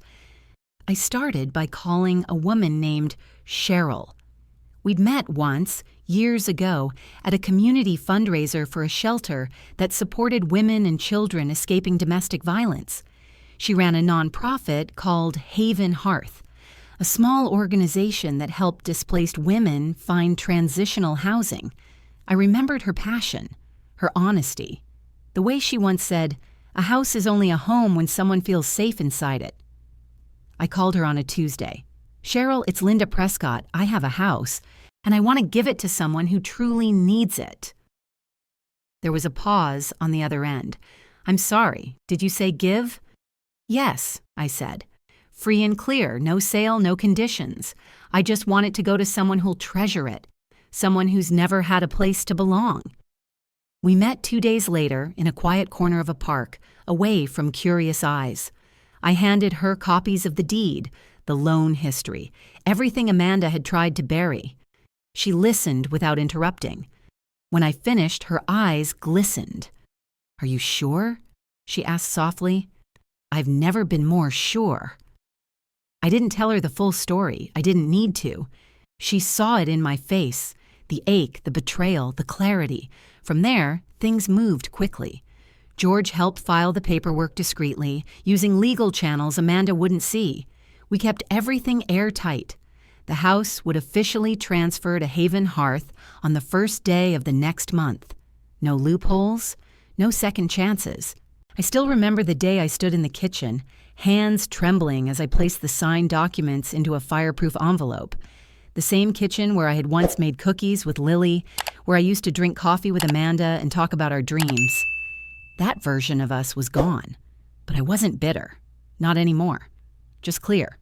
I started by calling a woman named Cheryl. We'd met once, years ago, at a community fundraiser for a shelter that supported women and children escaping domestic violence. She ran a nonprofit called Haven Hearth, a small organization that helped displaced women find transitional housing. I remembered her passion, her honesty, the way she once said, "A house is only a home when someone feels safe inside it." I called her on a Tuesday. "Cheryl, it's Linda Prescott. I have a house, and I want to give it to someone who truly needs it." There was a pause on the other end. "I'm sorry, did you say give?" "Yes," I said. "Free and clear, no sale, no conditions. I just want it to go to someone who'll treasure it, someone who's never had a place to belong." We met 2 days later in a quiet corner of a park, away from curious eyes. I handed her copies of the deed, the loan history, everything Amanda had tried to bury. She listened without interrupting. When I finished, her eyes glistened. "Are you sure?" she asked softly. "I've never been more sure." I didn't tell her the full story. I didn't need to. She saw it in my face, the ache, the betrayal, the clarity. From there, things moved quickly. George helped file the paperwork discreetly, using legal channels Amanda wouldn't see. We kept everything airtight. The house would officially transfer to Haven Hearth on the first day of the next month. No loopholes, no second chances. I still remember the day I stood in the kitchen, hands trembling as I placed the signed documents into a fireproof envelope. The same kitchen where I had once made cookies with Lily, where I used to drink coffee with Amanda and talk about our dreams. That version of us was gone, but I wasn't bitter. Not anymore. Just clear.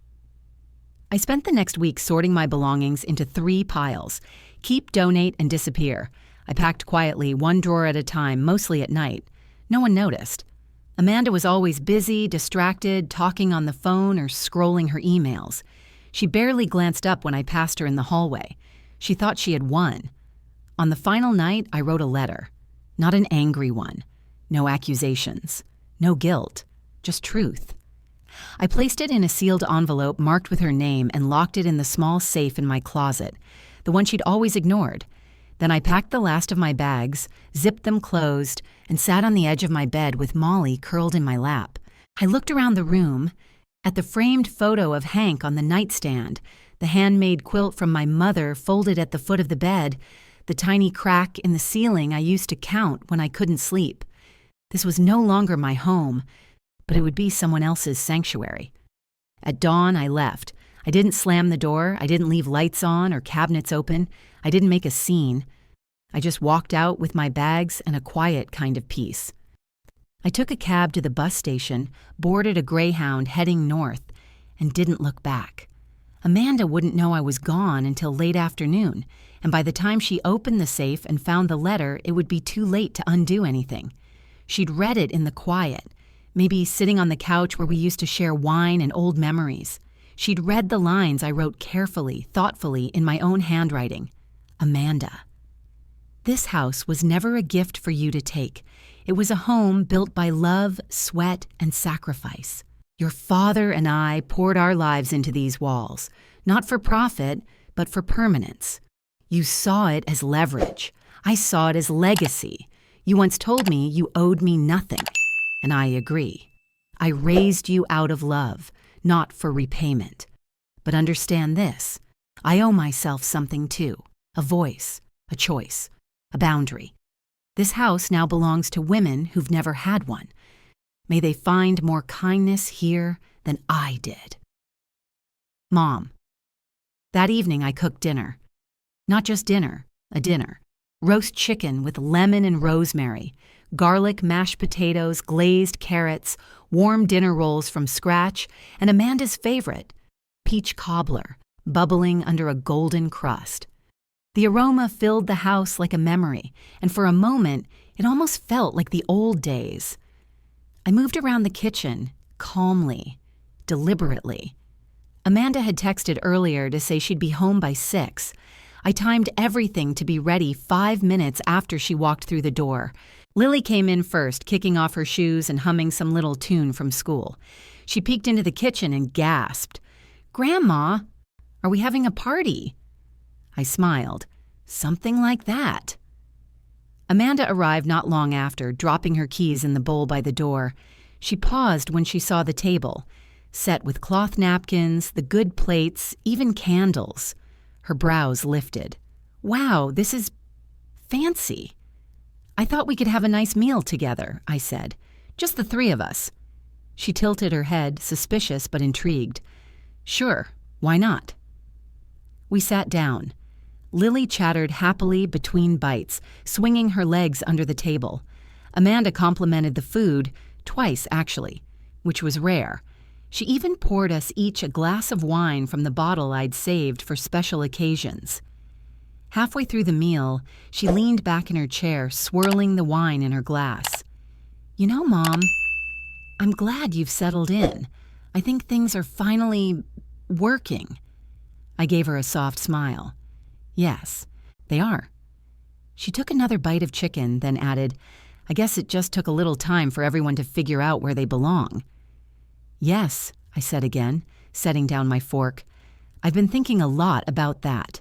I spent the next week sorting my belongings into 3 piles: keep, donate, and disappear. I packed quietly, one drawer at a time, mostly at night. No one noticed. Amanda was always busy, distracted, talking on the phone or scrolling her emails. She barely glanced up when I passed her in the hallway. She thought she had won. On the final night, I wrote a letter. Not an angry one. No accusations. No guilt. Just truth. I placed it in a sealed envelope marked with her name and locked it in the small safe in my closet, the one she'd always ignored. Then I packed the last of my bags, zipped them closed, and sat on the edge of my bed with Molly curled in my lap. I looked around the room, at the framed photo of Hank on the nightstand, the handmade quilt from my mother folded at the foot of the bed, the tiny crack in the ceiling I used to count when I couldn't sleep. This was no longer my home, but it would be someone else's sanctuary. At dawn, I left. I didn't slam the door. I didn't leave lights on or cabinets open. I didn't make a scene. I just walked out with my bags and a quiet kind of peace. I took a cab to the bus station, boarded a Greyhound heading north, and didn't look back. Amanda wouldn't know I was gone until late afternoon, and by the time she opened the safe and found the letter, it would be too late to undo anything. She'd read it in the quiet, maybe sitting on the couch where we used to share wine and old memories. She'd read the lines I wrote carefully, thoughtfully, in my own handwriting. Amanda. This house was never a gift for you to take. It was a home built by love, sweat, and sacrifice. Your father and I poured our lives into these walls, not for profit, but for permanence. You saw it as leverage. I saw it as legacy. You once told me you owed me nothing, and I agree. I raised you out of love, not for repayment. But understand this, I owe myself something too, a voice, a choice, a boundary. This house now belongs to women who've never had one. May they find more kindness here than I did. Mom. That evening I cooked dinner. Not just dinner, a dinner. Roast chicken with lemon and rosemary, garlic mashed potatoes, glazed carrots, warm dinner rolls from scratch, and Amanda's favorite, peach cobbler, bubbling under a golden crust. The aroma filled the house like a memory, and for a moment, it almost felt like the old days. I moved around the kitchen, calmly, deliberately. Amanda had texted earlier to say she'd be home by 6. I timed everything to be ready 5 minutes after she walked through the door. Lily came in first, kicking off her shoes and humming some little tune from school. She peeked into the kitchen and gasped, "Grandma, are we having a party?" I smiled. Something like that. Amanda arrived not long after, dropping her keys in the bowl by the door. She paused when she saw the table, set with cloth napkins, the good plates, even candles. Her brows lifted. "Wow, this is fancy." "I thought we could have a nice meal together," I said. "Just the 3 of us." She tilted her head, suspicious but intrigued. "Sure, why not?" We sat down. Lily chattered happily between bites, swinging her legs under the table. Amanda complimented the food, twice actually, which was rare. She even poured us each a glass of wine from the bottle I'd saved for special occasions. Halfway through the meal, she leaned back in her chair, swirling the wine in her glass. "You know, Mom, I'm glad you've settled in. I think things are finally working." I gave her a soft smile. "Yes, they are." She took another bite of chicken, then added, "I guess it just took a little time for everyone to figure out where they belong." "Yes," I said again, setting down my fork. "I've been thinking a lot about that."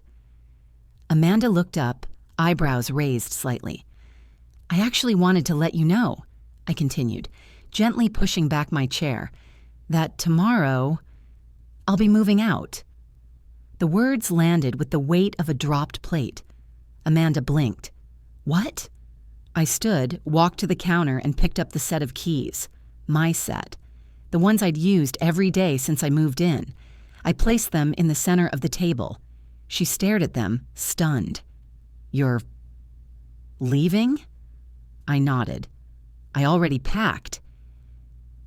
Amanda looked up, eyebrows raised slightly. "I actually wanted to let you know," I continued, gently pushing back my chair, "that tomorrow I'll be moving out." The words landed with the weight of a dropped plate. Amanda blinked. "What?" I stood, walked to the counter, and picked up the set of keys. My set. The ones I'd used every day since I moved in. I placed them in the center of the table. She stared at them, stunned. "You're leaving?" I nodded. "I already packed."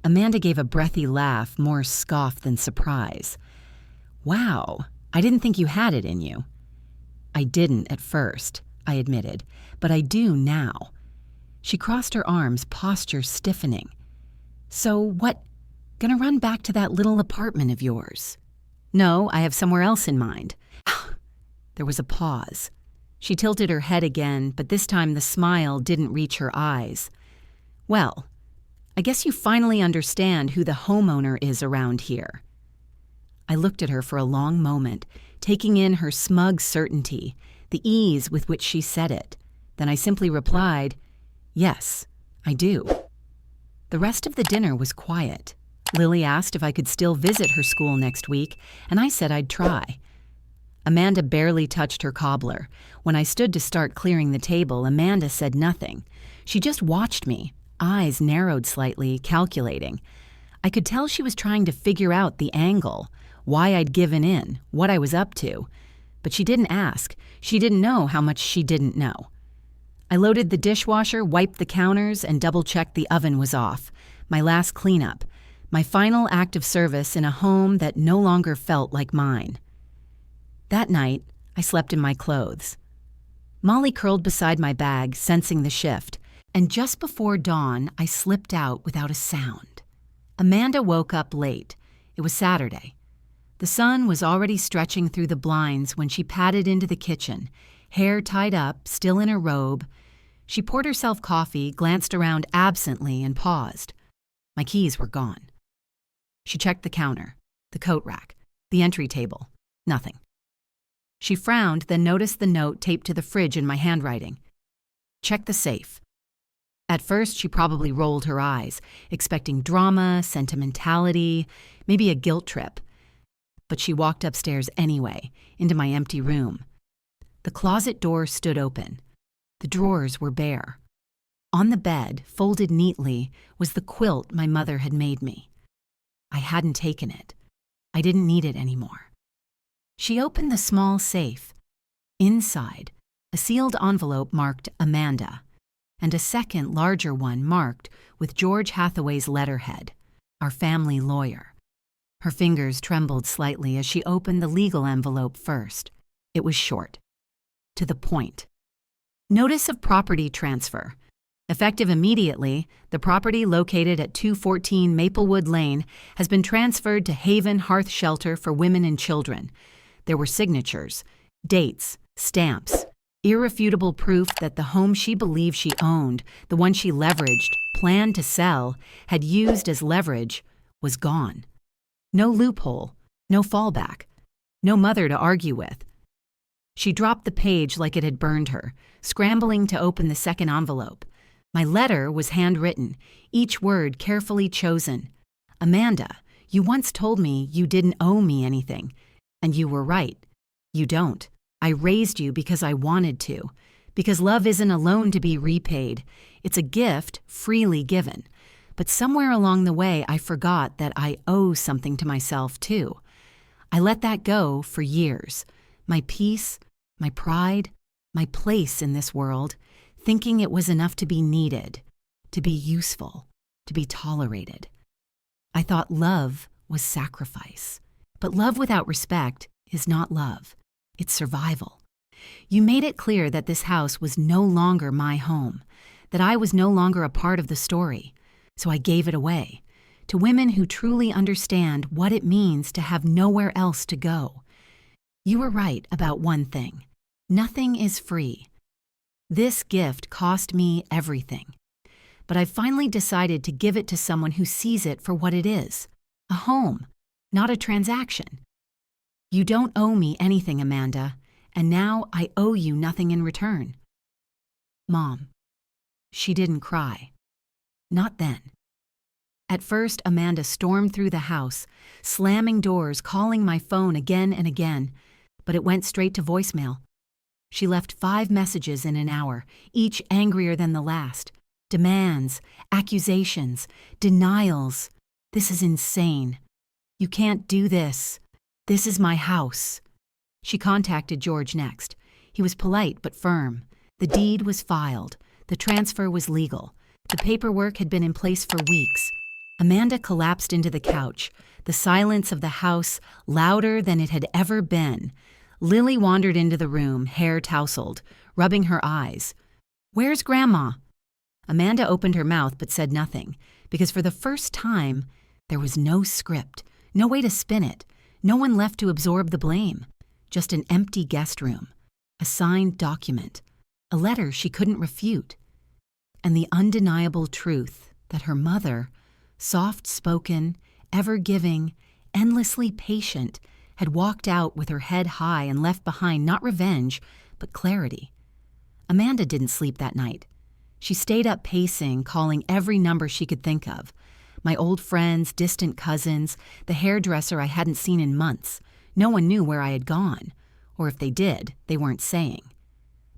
Amanda gave a breathy laugh, more scoff than surprise. "Wow, I didn't think you had it in you." "I didn't at first," I admitted, "but I do now." She crossed her arms, posture stiffening. "So what? Gonna run back to that little apartment of yours?" "No, I have somewhere else in mind." There was a pause. She tilted her head again, but this time the smile didn't reach her eyes. "Well, I guess you finally understand who the homeowner is around here." I looked at her for a long moment, taking in her smug certainty, the ease with which she said it. Then I simply replied, "Yes, I do." The rest of the dinner was quiet. Lily asked if I could still visit her school next week, and I said I'd try. Amanda barely touched her cobbler. When I stood to start clearing the table, Amanda said nothing. She just watched me, eyes narrowed slightly, calculating. I could tell she was trying to figure out the angle, why I'd given in, what I was up to. But she didn't ask. She didn't know how much she didn't know. I loaded the dishwasher, wiped the counters, and double-checked the oven was off. My last cleanup. My final act of service in a home that no longer felt like mine. That night, I slept in my clothes. Molly curled beside my bag, sensing the shift, and just before dawn, I slipped out without a sound. Amanda woke up late. It was Saturday. The sun was already stretching through the blinds when she padded into the kitchen, hair tied up, still in her robe. She poured herself coffee, glanced around absently, and paused. My keys were gone. She checked the counter, the coat rack, the entry table. Nothing. She frowned, then noticed the note taped to the fridge in my handwriting. Check the safe. At first, she probably rolled her eyes, expecting drama, sentimentality, maybe a guilt trip. But she walked upstairs anyway, into my empty room. The closet door stood open. The drawers were bare. On the bed, folded neatly, was the quilt my mother had made me. I hadn't taken it. I didn't need it anymore. She opened the small safe. Inside, a sealed envelope marked Amanda, and a second, larger one marked with George Hathaway's letterhead, our family lawyer. Her fingers trembled slightly as she opened the legal envelope first. It was short. To the point. Notice of property transfer. Effective immediately, the property located at 214 Maplewood Lane has been transferred to Haven Hearth Shelter for Women and Children. There were signatures, dates, stamps, irrefutable proof that the home she believed she owned, the one she leveraged, planned to sell, had used as leverage, was gone. No loophole, no fallback, no mother to argue with. She dropped the page like it had burned her, scrambling to open the second envelope. My letter was handwritten, each word carefully chosen. Amanda, you once told me you didn't owe me anything, and you were right. You don't. I raised you because I wanted to, because love isn't a loan to be repaid. It's a gift freely given. But somewhere along the way, I forgot that I owe something to myself, too. I let that go for years. My peace, my pride, my place in this world, thinking it was enough to be needed, to be useful, to be tolerated. I thought love was sacrifice. But love without respect is not love. It's survival. You made it clear that this house was no longer my home, that I was no longer a part of the story. So I gave it away to women who truly understand what it means to have nowhere else to go. You were right about one thing. Nothing is free. This gift cost me everything. But I finally decided to give it to someone who sees it for what it is, a home, not a transaction. You don't owe me anything, Amanda, and now I owe you nothing in return. Mom. She didn't cry. Not then. At first, Amanda stormed through the house, slamming doors, calling my phone again and again, but it went straight to voicemail. She left 5 messages in an hour, each angrier than the last. Demands, accusations, denials. This is insane. You can't do this. This is my house. She contacted George next. He was polite but firm. The deed was filed. The transfer was legal. The paperwork had been in place for weeks. Amanda collapsed into the couch, the silence of the house louder than it had ever been. Lily wandered into the room, hair tousled, rubbing her eyes. "Where's Grandma?" Amanda opened her mouth but said nothing, because for the first time, there was no script, no way to spin it, no one left to absorb the blame. Just an empty guest room, a signed document, a letter she couldn't refute, and the undeniable truth that her mother, soft-spoken, ever-giving, endlessly patient, had walked out with her head high and left behind not revenge, but clarity. Amanda didn't sleep that night. She stayed up pacing, calling every number she could think of. My old friends, distant cousins, the hairdresser I hadn't seen in months. No one knew where I had gone, or if they did, they weren't saying.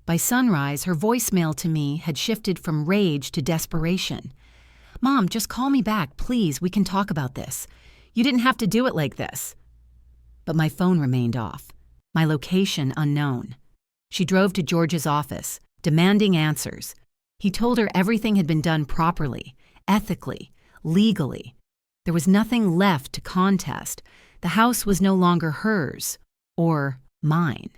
By sunrise, her voicemail to me had shifted from rage to desperation. "Mom, just call me back, please. We can talk about this. You didn't have to do it like this." But my phone remained off, my location unknown. She drove to George's office, demanding answers. He told her everything had been done properly, ethically, legally. There was nothing left to contest. The house was no longer hers, or mine.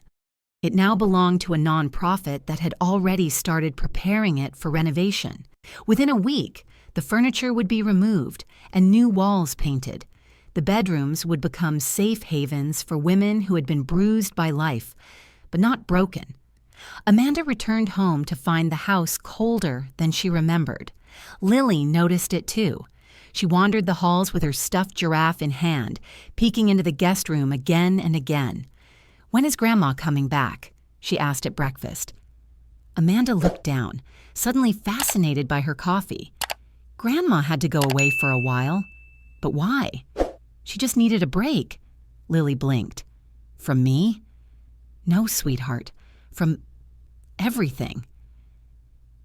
It now belonged to a nonprofit that had already started preparing it for renovation. Within a week, the furniture would be removed and new walls painted. The bedrooms would become safe havens for women who had been bruised by life, but not broken. Amanda returned home to find the house colder than she remembered. Lily noticed it too. She wandered the halls with her stuffed giraffe in hand, peeking into the guest room again and again. "When is Grandma coming back?" she asked at breakfast. Amanda looked down, suddenly fascinated by her coffee. Grandma had to go away for a while. But why? She just needed a break. Lily blinked. "From me?" "No, sweetheart. From everything."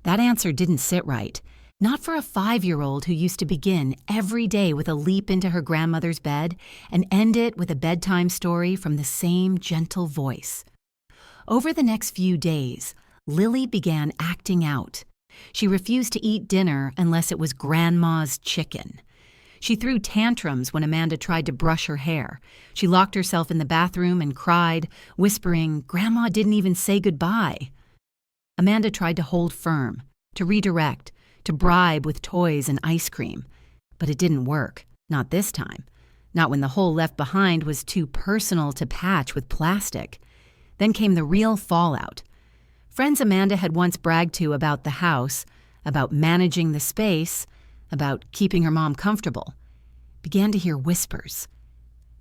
That answer didn't sit right. Not for a 5-year-old who used to begin every day with a leap into her grandmother's bed and end it with a bedtime story from the same gentle voice. Over the next few days, Lily began acting out. She refused to eat dinner unless it was Grandma's chicken. She threw tantrums when Amanda tried to brush her hair. She locked herself in the bathroom and cried, whispering, "Grandma didn't even say goodbye." Amanda tried to hold firm, to redirect, to bribe with toys and ice cream. But it didn't work, not this time. Not when the hole left behind was too personal to patch with plastic. Then came the real fallout. Friends Amanda had once bragged to about the house, about managing the space, about keeping her mom comfortable, began to hear whispers.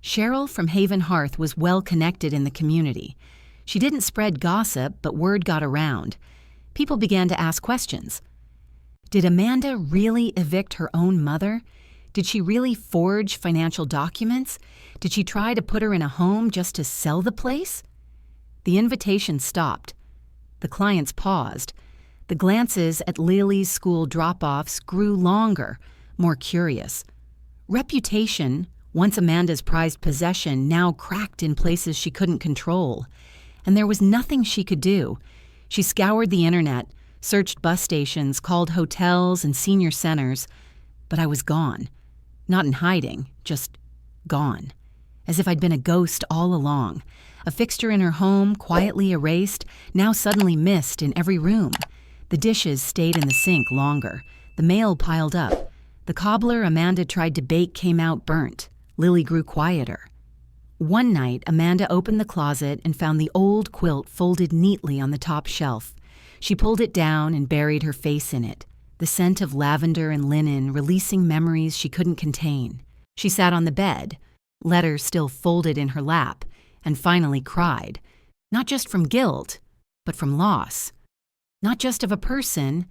Cheryl from Haven Hearth was well connected in the community. She didn't spread gossip, but word got around. People began to ask questions. Did Amanda really evict her own mother? Did she really forge financial documents? Did she try to put her in a home just to sell the place? The invitation stopped. The clients paused. The glances at Lily's school drop-offs grew longer, more curious. Reputation, once Amanda's prized possession, now cracked in places she couldn't control. And there was nothing she could do. She scoured the internet, searched bus stations, called hotels and senior centers, but I was gone. Not in hiding, just gone. As if I'd been a ghost all along. A fixture in her home, quietly erased, now suddenly missed in every room. The dishes stayed in the sink longer. The mail piled up. The cobbler Amanda tried to bake came out burnt. Lily grew quieter. One night, Amanda opened the closet and found the old quilt folded neatly on the top shelf. She pulled it down and buried her face in it, the scent of lavender and linen releasing memories she couldn't contain. She sat on the bed, letters still folded in her lap, and finally cried, not just from guilt, but from loss. Not just of a person,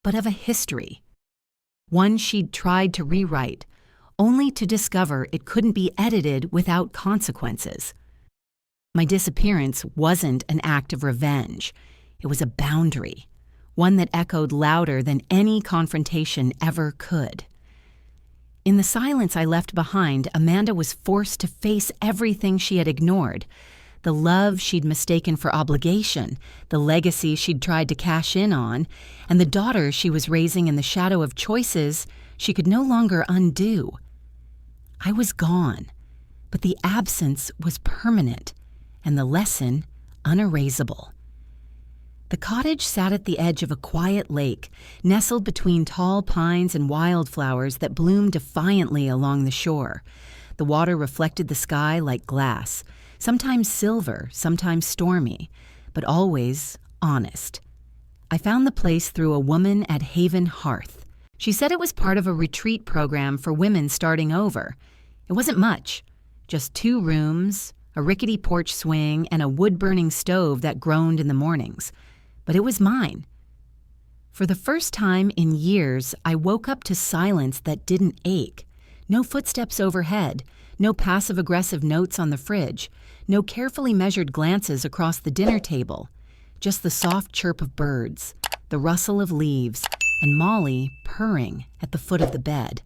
but of a history. One she'd tried to rewrite, only to discover it couldn't be edited without consequences. My disappearance wasn't an act of revenge. It was a boundary, one that echoed louder than any confrontation ever could. In the silence I left behind, Amanda was forced to face everything she had ignored. The love she'd mistaken for obligation, the legacy she'd tried to cash in on, and the daughter she was raising in the shadow of choices she could no longer undo. I was gone, but the absence was permanent, and the lesson unerasable. The cottage sat at the edge of a quiet lake, nestled between tall pines and wildflowers that bloomed defiantly along the shore. The water reflected the sky like glass, sometimes silver, sometimes stormy, but always honest. I found the place through a woman at Haven Hearth. She said it was part of a retreat program for women starting over. It wasn't much, just 2 rooms, a rickety porch swing, and a wood-burning stove that groaned in the mornings. But it was mine. For the first time in years, I woke up to silence that didn't ache. No footsteps overhead, no passive-aggressive notes on the fridge, no carefully measured glances across the dinner table, just the soft chirp of birds, the rustle of leaves, and Molly purring at the foot of the bed.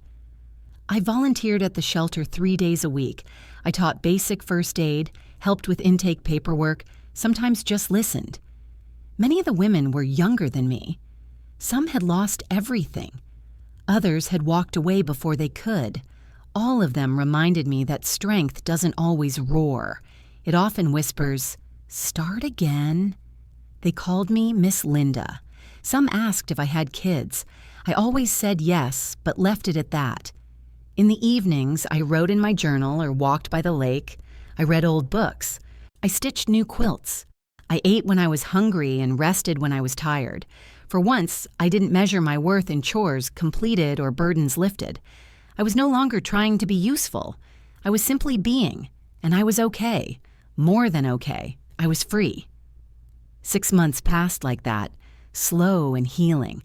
I volunteered at the shelter 3 days a week. I taught basic first aid, helped with intake paperwork, sometimes just listened. Many of the women were younger than me. Some had lost everything. Others had walked away before they could. All of them reminded me that strength doesn't always roar. It often whispers, "Start again." They called me Miss Linda. Some asked if I had kids. I always said yes, but left it at that. In the evenings, I wrote in my journal or walked by the lake. I read old books. I stitched new quilts. I ate when I was hungry and rested when I was tired. For once, I didn't measure my worth in chores completed or burdens lifted. I was no longer trying to be useful. I was simply being, and I was okay. More than okay. I was free. 6 months passed like that, slow and healing.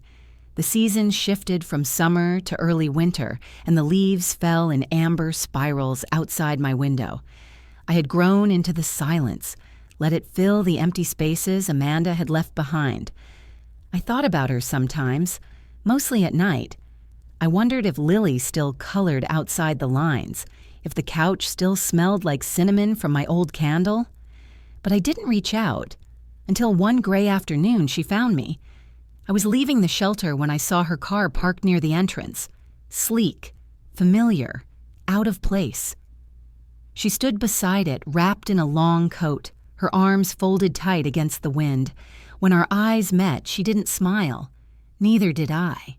The seasons shifted from summer to early winter, and the leaves fell in amber spirals outside my window. I had grown into the silence, let it fill the empty spaces Amanda had left behind. I thought about her sometimes, mostly at night. I wondered if Lily still colored outside the lines, if the couch still smelled like cinnamon from my old candle. But I didn't reach out, until one gray afternoon she found me. I was leaving the shelter when I saw her car parked near the entrance, sleek, familiar, out of place. She stood beside it, wrapped in a long coat, her arms folded tight against the wind. When our eyes met, she didn't smile. Neither did I.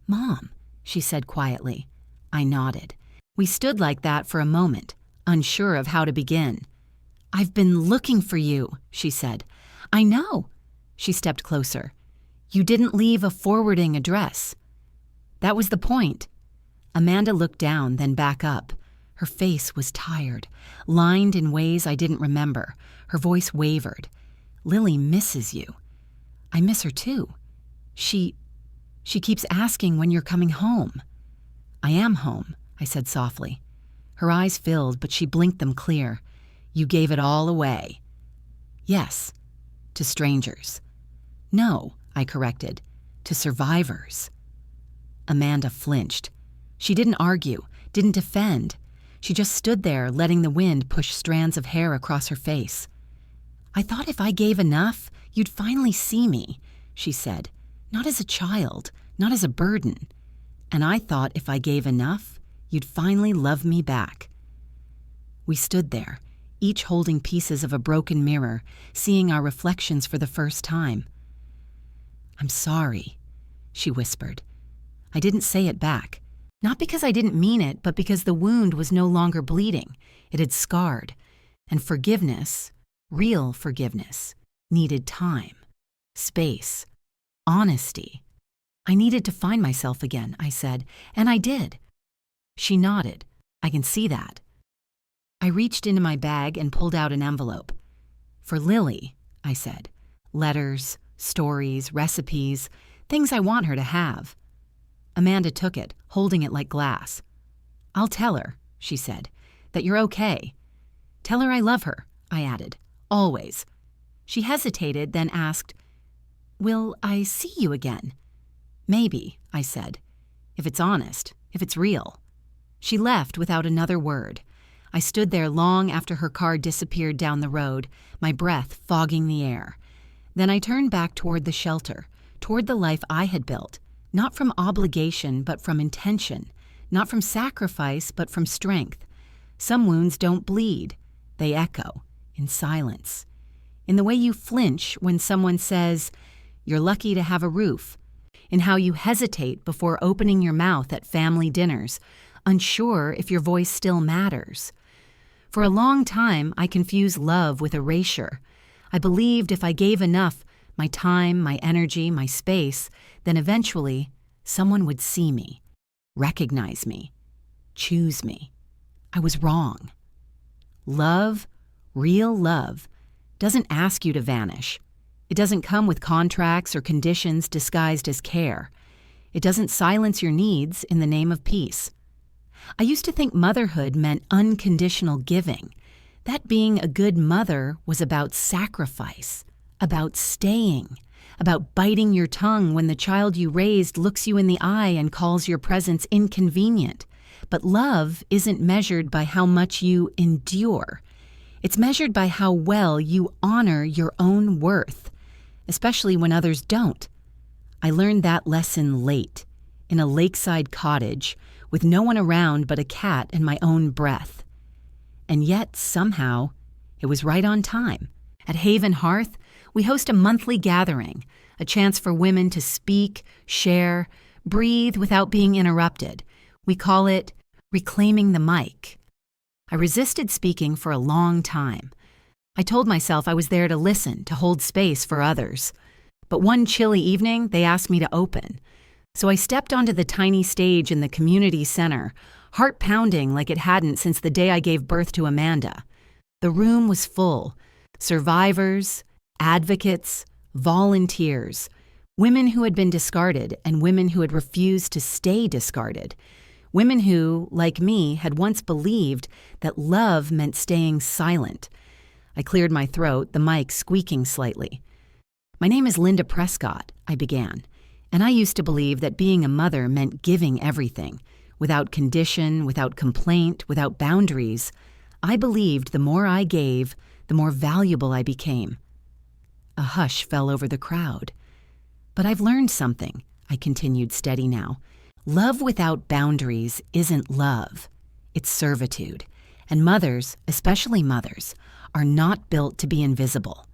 "Mom," she said quietly. I nodded. We stood like that for a moment, unsure of how to begin. "I've been looking for you," she said. "I know." She stepped closer. "You didn't leave a forwarding address." That was the point. Amanda looked down, then back up. Her face was tired, lined in ways I didn't remember. Her voice wavered. "Lily misses you." "I miss her too. She keeps asking when you're coming home." "I am home," I said softly. Her eyes filled, but she blinked them clear. "You gave it all away." "Yes, to strangers." "No," I corrected, "to survivors." Amanda flinched. She didn't argue, didn't defend. She just stood there, letting the wind push strands of hair across her face. "I thought if I gave enough, you'd finally see me," she said. "Not as a child, not as a burden. And I thought if I gave enough, you'd finally love me back." We stood there, each holding pieces of a broken mirror, seeing our reflections for the first time. "I'm sorry," she whispered. I didn't say it back. Not because I didn't mean it, but because the wound was no longer bleeding. It had scarred. And forgiveness, real forgiveness, needed time, space, honesty. "I needed to find myself again," I said, "and I did." She nodded. "I can see that." I reached into my bag and pulled out an envelope. "For Lily," I said. "Letters, stories, recipes, things I want her to have." Amanda took it, holding it like glass. "I'll tell her," she said, "that you're okay. Tell her I love her," I added. "Always." She hesitated, then asked, "Will I see you again?" "Maybe," I said. "If it's honest, if it's real." She left without another word. I stood there long after her car disappeared down the road, my breath fogging the air. Then I turned back toward the shelter, toward the life I had built, not from obligation but from intention, not from sacrifice but from strength. Some wounds don't bleed. They echo, in silence. In the way you flinch when someone says, "You're lucky to have a roof," in how you hesitate before opening your mouth at family dinners, unsure if your voice still matters. For a long time, I confused love with erasure. I believed if I gave enough, my time, my energy, my space, then eventually someone would see me, recognize me, choose me. I was wrong. Love, real love, doesn't ask you to vanish. It doesn't come with contracts or conditions disguised as care. It doesn't silence your needs in the name of peace. I used to think motherhood meant unconditional giving. That being a good mother was about sacrifice, about staying, about biting your tongue when the child you raised looks you in the eye and calls your presence inconvenient. But love isn't measured by how much you endure. It's measured by how well you honor your own worth, especially when others don't. I learned that lesson late, in a lakeside cottage, with no one around but a cat and my own breath. And yet, somehow, it was right on time. At Haven Hearth, we host a monthly gathering, a chance for women to speak, share, breathe without being interrupted. We call it reclaiming the mic. I resisted speaking for a long time. I told myself I was there to listen, to hold space for others. But one chilly evening, they asked me to open. So I stepped onto the tiny stage in the community center, heart pounding like it hadn't since the day I gave birth to Amanda. The room was full. Survivors, advocates, volunteers, women who had been discarded and women who had refused to stay discarded. Women who, like me, had once believed that love meant staying silent. I cleared my throat, the mic squeaking slightly. "My name is Linda Prescott," I began, "and I used to believe that being a mother meant giving everything, without condition, without complaint, without boundaries. I believed the more I gave, the more valuable I became." A hush fell over the crowd. "But I've learned something," I continued, steady now. "Love without boundaries isn't love. It's servitude. And mothers, especially mothers, are not built to be invisible."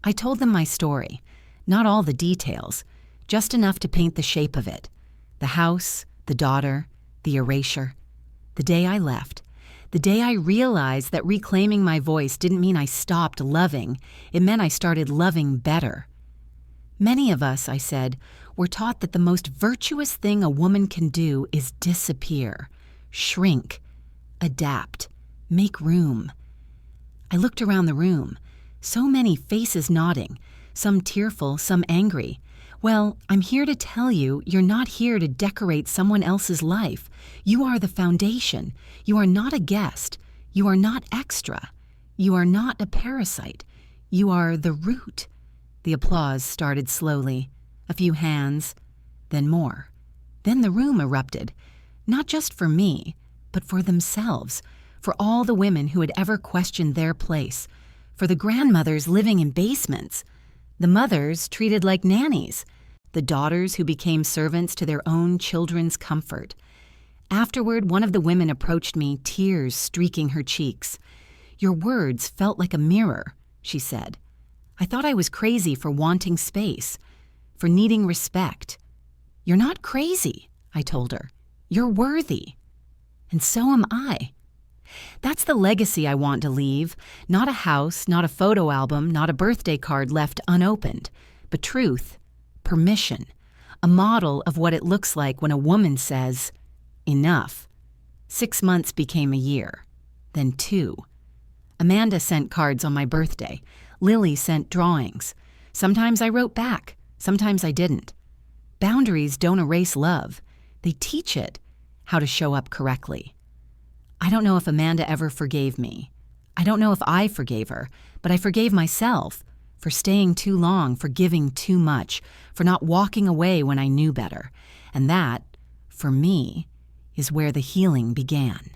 I told them my story, not all the details, just enough to paint the shape of it. The house, the daughter, the erasure. The day I left, the day I realized that reclaiming my voice didn't mean I stopped loving, it meant I started loving better. "Many of us," I said, "were taught that the most virtuous thing a woman can do is disappear, shrink, adapt, make room." I looked around the room. So many faces nodding, some tearful, some angry. Well, I'm here to tell you, you're not here to decorate someone else's life. You are the foundation. You are not a guest. You are not extra. You are not a parasite. You are the root. The applause started slowly. A few hands, then more. Then the room erupted. Not just for me, but for themselves, for all the women who had ever questioned their place, for the grandmothers living in basements, the mothers treated like nannies, the daughters who became servants to their own children's comfort. Afterward, one of the women approached me, tears streaking her cheeks. "Your words felt like a mirror," she said. "I thought I was crazy for wanting space, for needing respect." "You're not crazy," I told her. "You're worthy. And so am I." That's the legacy I want to leave. Not a house, not a photo album, not a birthday card left unopened, but truth, permission, a model of what it looks like when a woman says, "Enough." 6 months became a year, then 2. Amanda sent cards on my birthday. Lily sent drawings. Sometimes I wrote back, sometimes I didn't. Boundaries don't erase love. They teach it how to show up correctly. I don't know if Amanda ever forgave me. I don't know if I forgave her, but I forgave myself for staying too long, for giving too much, for not walking away when I knew better. And that, for me, is where the healing began.